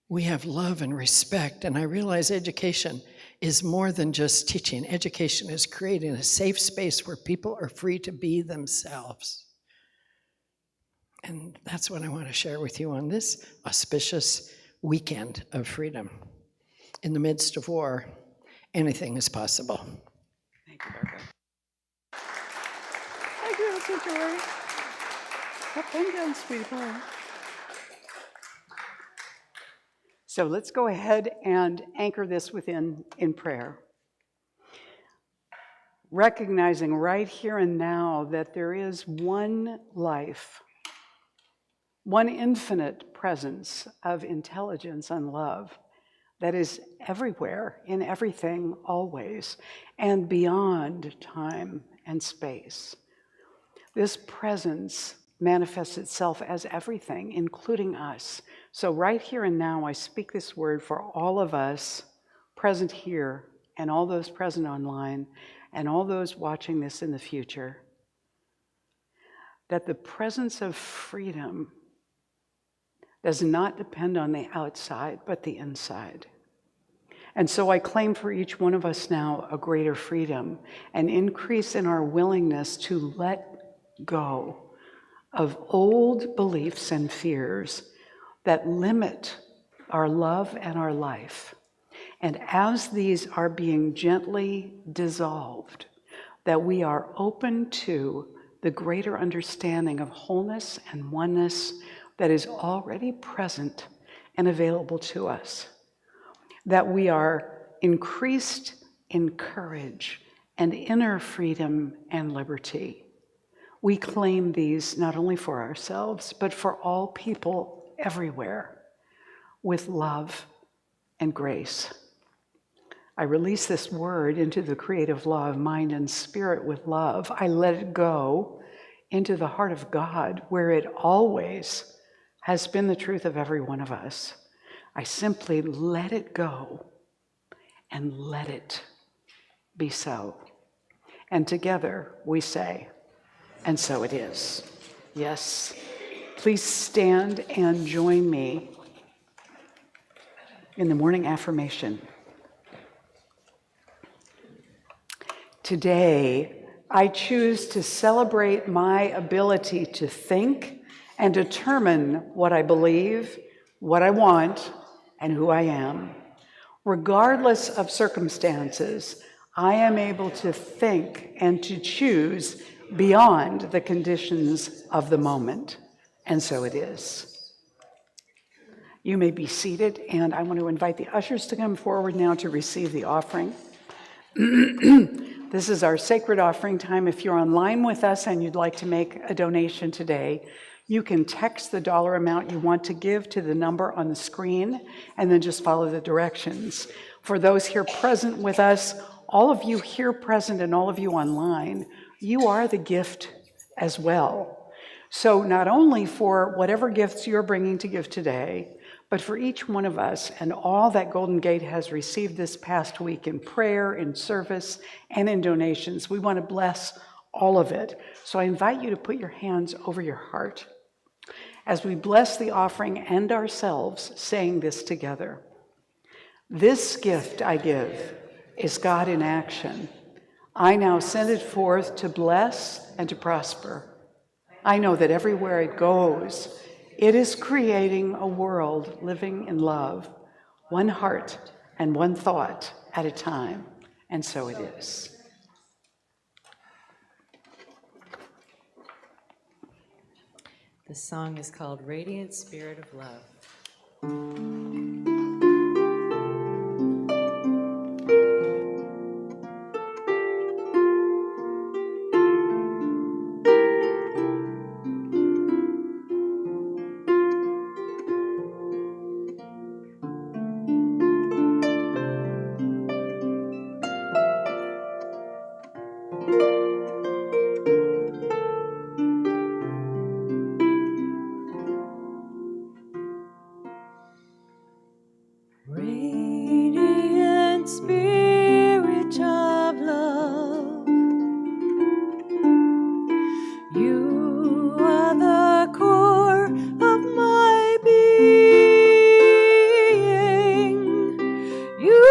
We have love and respect, and I realize education is more than just teaching. Education is creating a safe space where people are free to be themselves. And that's what I want to share with you on this auspicious weekend of freedom. In the midst of war, anything is possible. Thank you, Barbara. Thank you, Elsa Joy. Up and down, sweetie pie. So let's go ahead and anchor this within in prayer. Recognizing right here and now that there is one life, one infinite presence of intelligence and love that is everywhere, in everything, always, and beyond time and space. This presence manifests itself as everything, including us. So right here and now, I speak this word for all of us present here, and all those present online, and all those watching this in the future, that the presence of freedom does not depend on the outside, but the inside. And so I claim for each one of us now a greater freedom, an increase in our willingness to let go of old beliefs and fears that limit our love and our life. And as these are being gently dissolved, that we are open to the greater understanding of wholeness and oneness that is already present and available to us. That we are increased in courage and inner freedom and liberty. We claim these not only for ourselves, but for all people everywhere with love and grace. I release this word into the creative law of mind and spirit with love. I let it go into the heart of God, where it always has been the truth of every one of us. I simply let it go and let it be so. And together we say, and so it is. Yes. Please stand and join me in the morning affirmation. Today, I choose to celebrate my ability to think and determine what I believe, what I want, and who I am. Regardless of circumstances, I am able to think and to choose beyond the conditions of the moment. And so it is. You may be seated, and I want to invite the ushers to come forward now to receive the offering. This is our sacred offering time. If you're online with us and you'd like to make a donation today, you can text the dollar amount you want to give to the number on the screen and then just follow the directions. For those here present with us, all of you here present and all of you online, you are the gift as well. So not only for whatever gifts you're bringing to give today, but for each one of us and all that Golden Gate has received this past week in prayer, in service, and in donations, we want to bless all of it. So I invite you to put your hands over your heart as we bless the offering and ourselves, saying this together. This gift I give is God in action. I now send it forth to bless and to prosper. I know that everywhere it goes, it is creating a world living in love, one heart and one thought at a time, and so it is. The song is called Radiant Spirit of Love. Radiant Spirit of love, you are the core of my being. You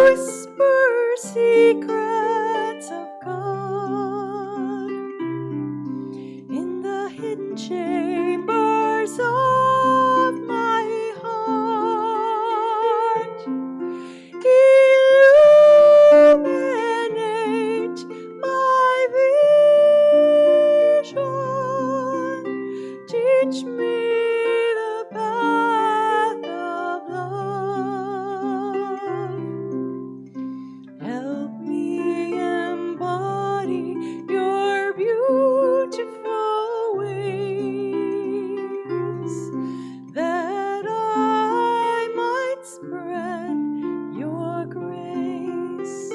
whisper secrets of God in the hidden chambers of my heart. Illuminate my vision. Teach me the path of love. Help me embody your beautiful ways, that I might spread your grace.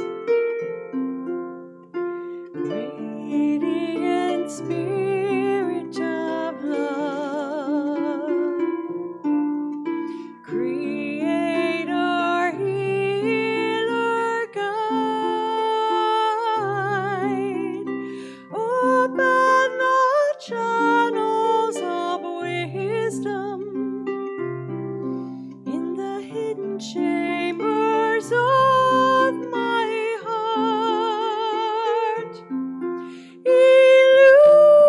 Radiant Spirit of love, Creator, Healer, Guide, open the channels of wisdom in the hidden chambers of my heart. Illuminate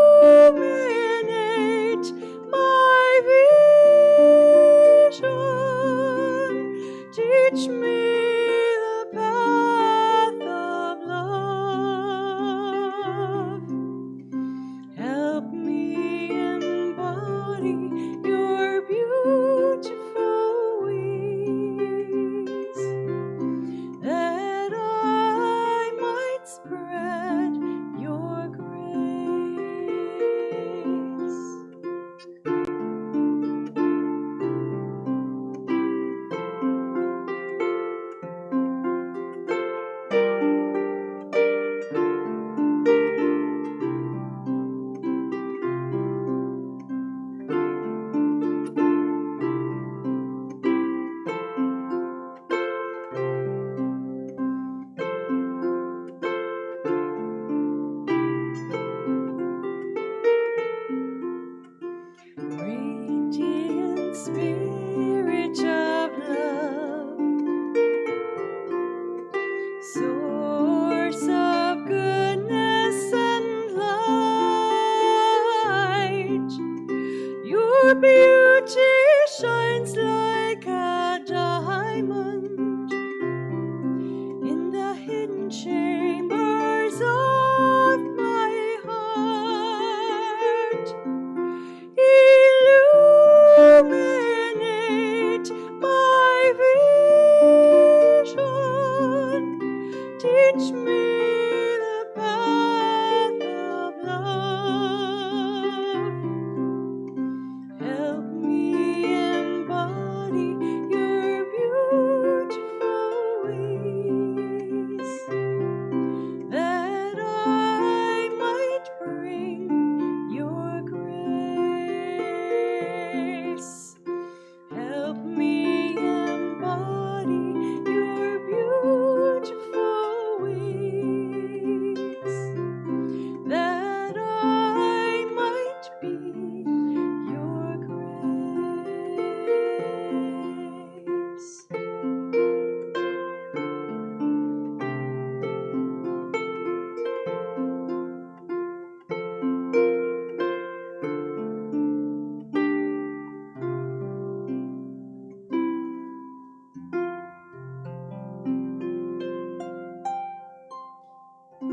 So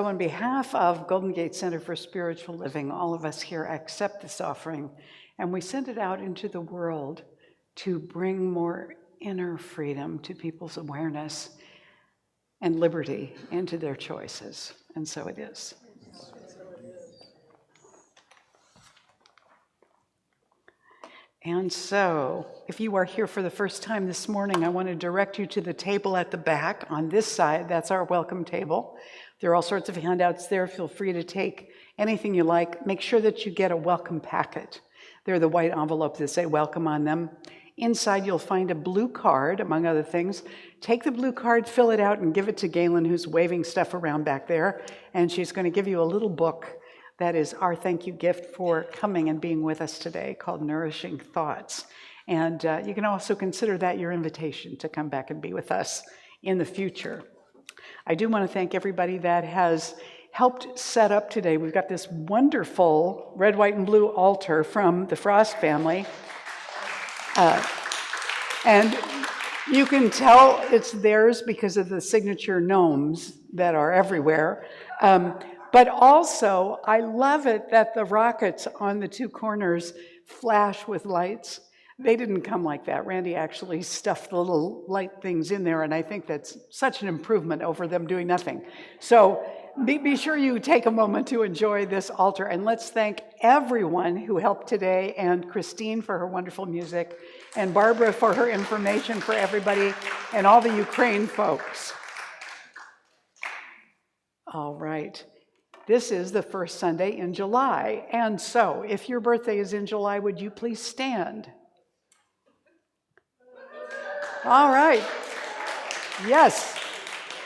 on behalf of Golden Gate Center for Spiritual Living, all of us here accept this offering, and we send it out into the world to bring more inner freedom to people's awareness and liberty into their choices. And so it is. And so, if you are here for the first time this morning, I want to direct you to the table at the back on this side. That's our welcome table. There are all sorts of handouts there. Feel free to take anything you like. Make sure that you get a welcome packet. They're the white envelopes that say welcome on them. Inside, you'll find a blue card, among other things. Take the blue card, fill it out, and give it to Galen, who's waving stuff around back there. And she's going to give you a little book that is our thank you gift for coming and being with us today, called Nourishing Thoughts. And you can also consider that your invitation to come back and be with us in the future. I do want to thank everybody that has helped set up today. We've got this wonderful red, white, and blue altar from the Frost family. And you can tell it's theirs because of the signature gnomes that are everywhere. But also, I love it that the rockets on the two corners flash with lights. They didn't come like that. Randy actually stuffed the little light things in there, and I think that's such an improvement over them doing nothing. So be sure you take a moment to enjoy this altar, and let's thank everyone who helped today, and Christine for her wonderful music, and Barbara for her information for everybody, and all the Ukraine folks. All right. This is the first Sunday in July, and so if your birthday is in July, would you please stand? All right. Yes.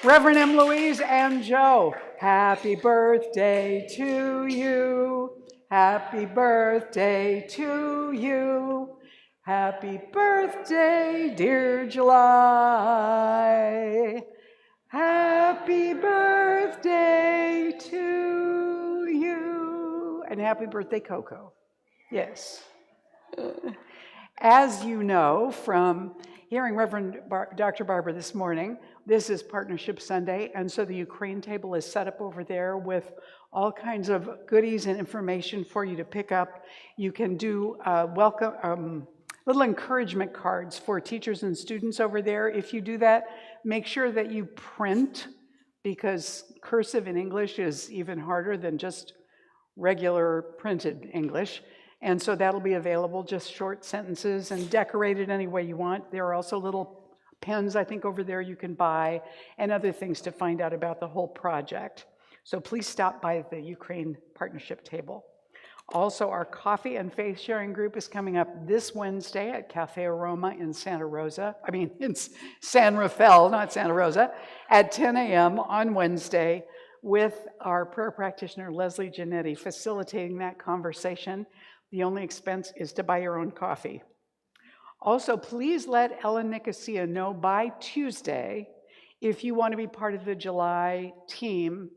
Reverend M. Louise and Joe, happy birthday to you. Happy birthday to you. Happy birthday, dear July. Happy birthday to you. And happy birthday, Coco. Yes. As you know from hearing Reverend Dr. Barber this morning, this is Partnership Sunday, and so the Ukraine table is set up over there with all kinds of goodies and information for you to pick up. You can do little encouragement cards for teachers and students over there. If you do that, make sure that you print, because cursive in English is even harder than just regular printed English. And so that'll be available, just short sentences, and decorated any way you want. There are also little pens, I think, over there you can buy, and other things to find out about the whole project. So please stop by the Ukraine Partnership table. Also, our coffee and faith sharing group is coming up this Wednesday at Cafe Aroma in San Rafael, not Santa Rosa, at 10 a.m. on Wednesday, with our prayer practitioner, Leslie Giannetti, facilitating that conversation. The only expense is to buy your own coffee. Also, please let Ellen Nicosia know by Tuesday if you want to be part of the July team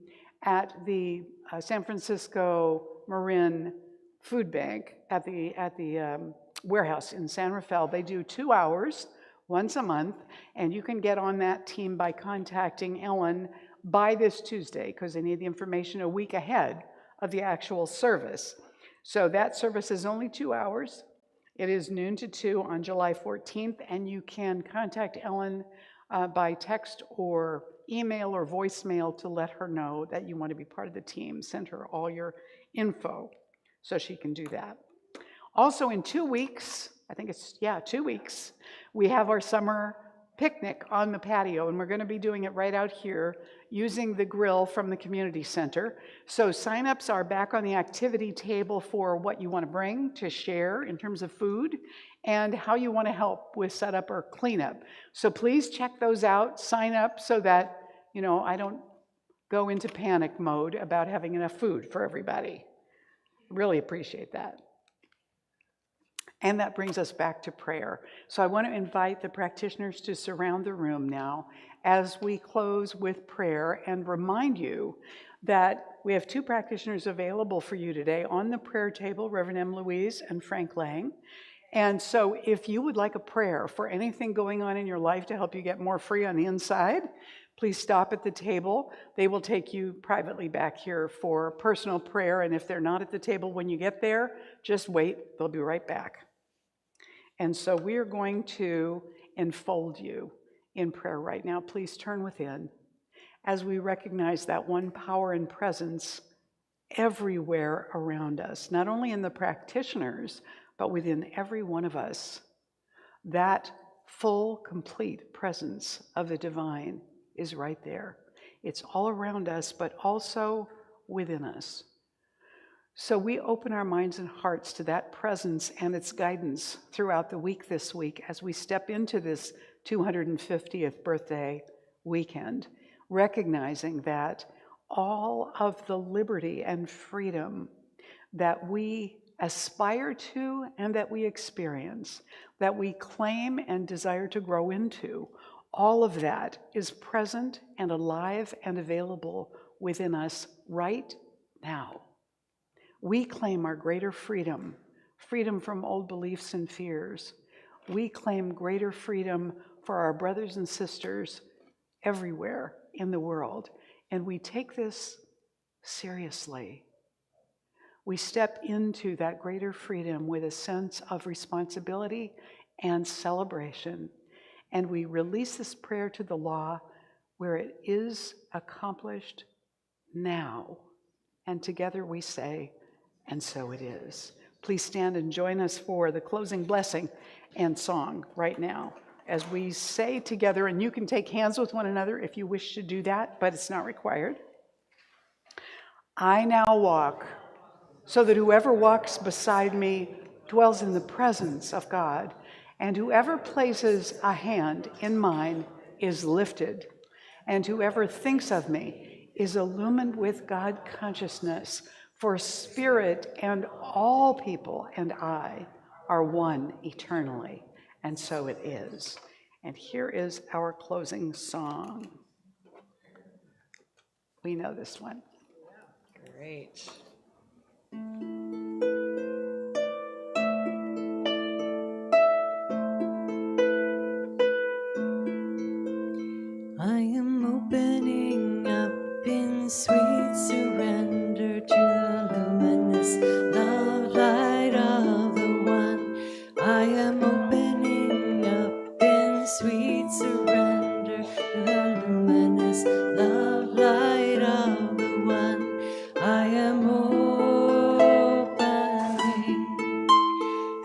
at the San Francisco Marin Food Bank at the warehouse in San Rafael. They do 2 hours once a month, and you can get on that team by contacting Ellen by this Tuesday, because they need the information a week ahead of the actual service. So that service is only 2 hours. It is noon to 2 on July 14th, and you can contact Ellen by text or email or voicemail to let her know that you want to be part of the team. Send her all your info so she can do that. Also, in 2 weeks, I think it's, 2 weeks, we have our summer picnic on the patio, and we're going to be doing it right out here using the grill from the community center. So signups are back on the activity table for what you want to bring to share in terms of food and how you want to help with setup or cleanup. So please check those out, sign up so that, I don't go into panic mode about having enough food for everybody. Really appreciate that. And that brings us back to prayer. So I want to invite the practitioners to surround the room now as we close with prayer, and remind you that we have two practitioners available for you today on the prayer table, Reverend M. Louise and Frank Lang. And so if you would like a prayer for anything going on in your life to help you get more free on the inside, please stop at the table. They will take you privately back here for personal prayer. And if they're not at the table when you get there, just wait. They'll be right back. And so we are going to enfold you in prayer right now. Please turn within as we recognize that one power and presence everywhere around us, not only in the practitioners, but within every one of us. That full, complete presence of the divine is right there. It's all around us, but also within us. So we open our minds and hearts to that presence and its guidance throughout the week this week as we step into this 250th birthday weekend, recognizing that all of the liberty and freedom that we aspire to and that we experience, that we claim and desire to grow into, all of that is present and alive and available within us right now. We claim our greater freedom, freedom from old beliefs and fears. We claim greater freedom for our brothers and sisters everywhere in the world, and we take this seriously. We step into that greater freedom with a sense of responsibility and celebration, and we release this prayer to the law where it is accomplished now. And together we say, and so it is. Please stand and join us for the closing blessing and song right now as we say together, and you can take hands with one another if you wish to do that, but it's not required. I now walk so that whoever walks beside me dwells in the presence of God, and whoever places a hand in mine is lifted, and whoever thinks of me is illumined with God consciousness, for spirit and all people and I are one eternally, and so it is. And here is our closing song. We know this one. Great. I am opening up in sweet surrender to the luminous love light of the One. I am opening up in sweet surrender to the luminous love light of the One. I am opening.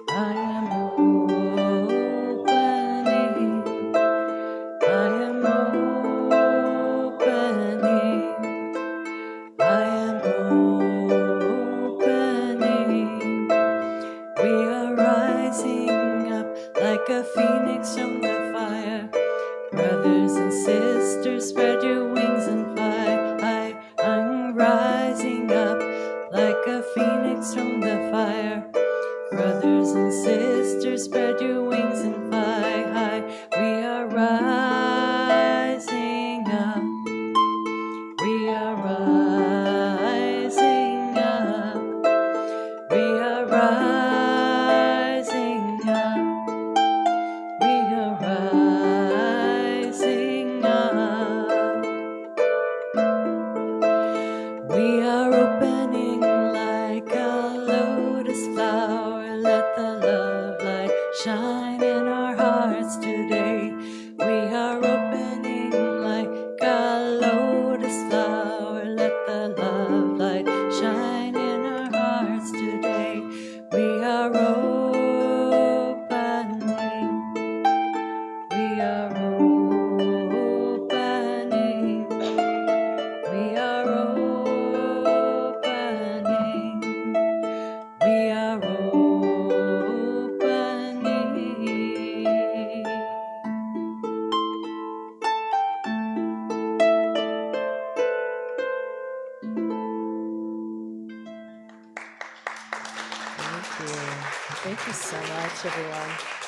I am opening. I am opening. I am opening. We are rising up like a phoenix from the fire. Brothers and sisters, spread your wings and fly. I'm rising up like a phoenix from the fire. Brothers and sisters, spread your wings and fly high. We are rising up. We are rising up. We are rising up. We are rising up. We are opening like a lotus flower. Let the love light shine in our hearts today. We are opening like a lotus flower. Let the love light shine in our hearts today. We are opening. We are opening. We are opening. We are opening. Thank you. Thank you so much, everyone.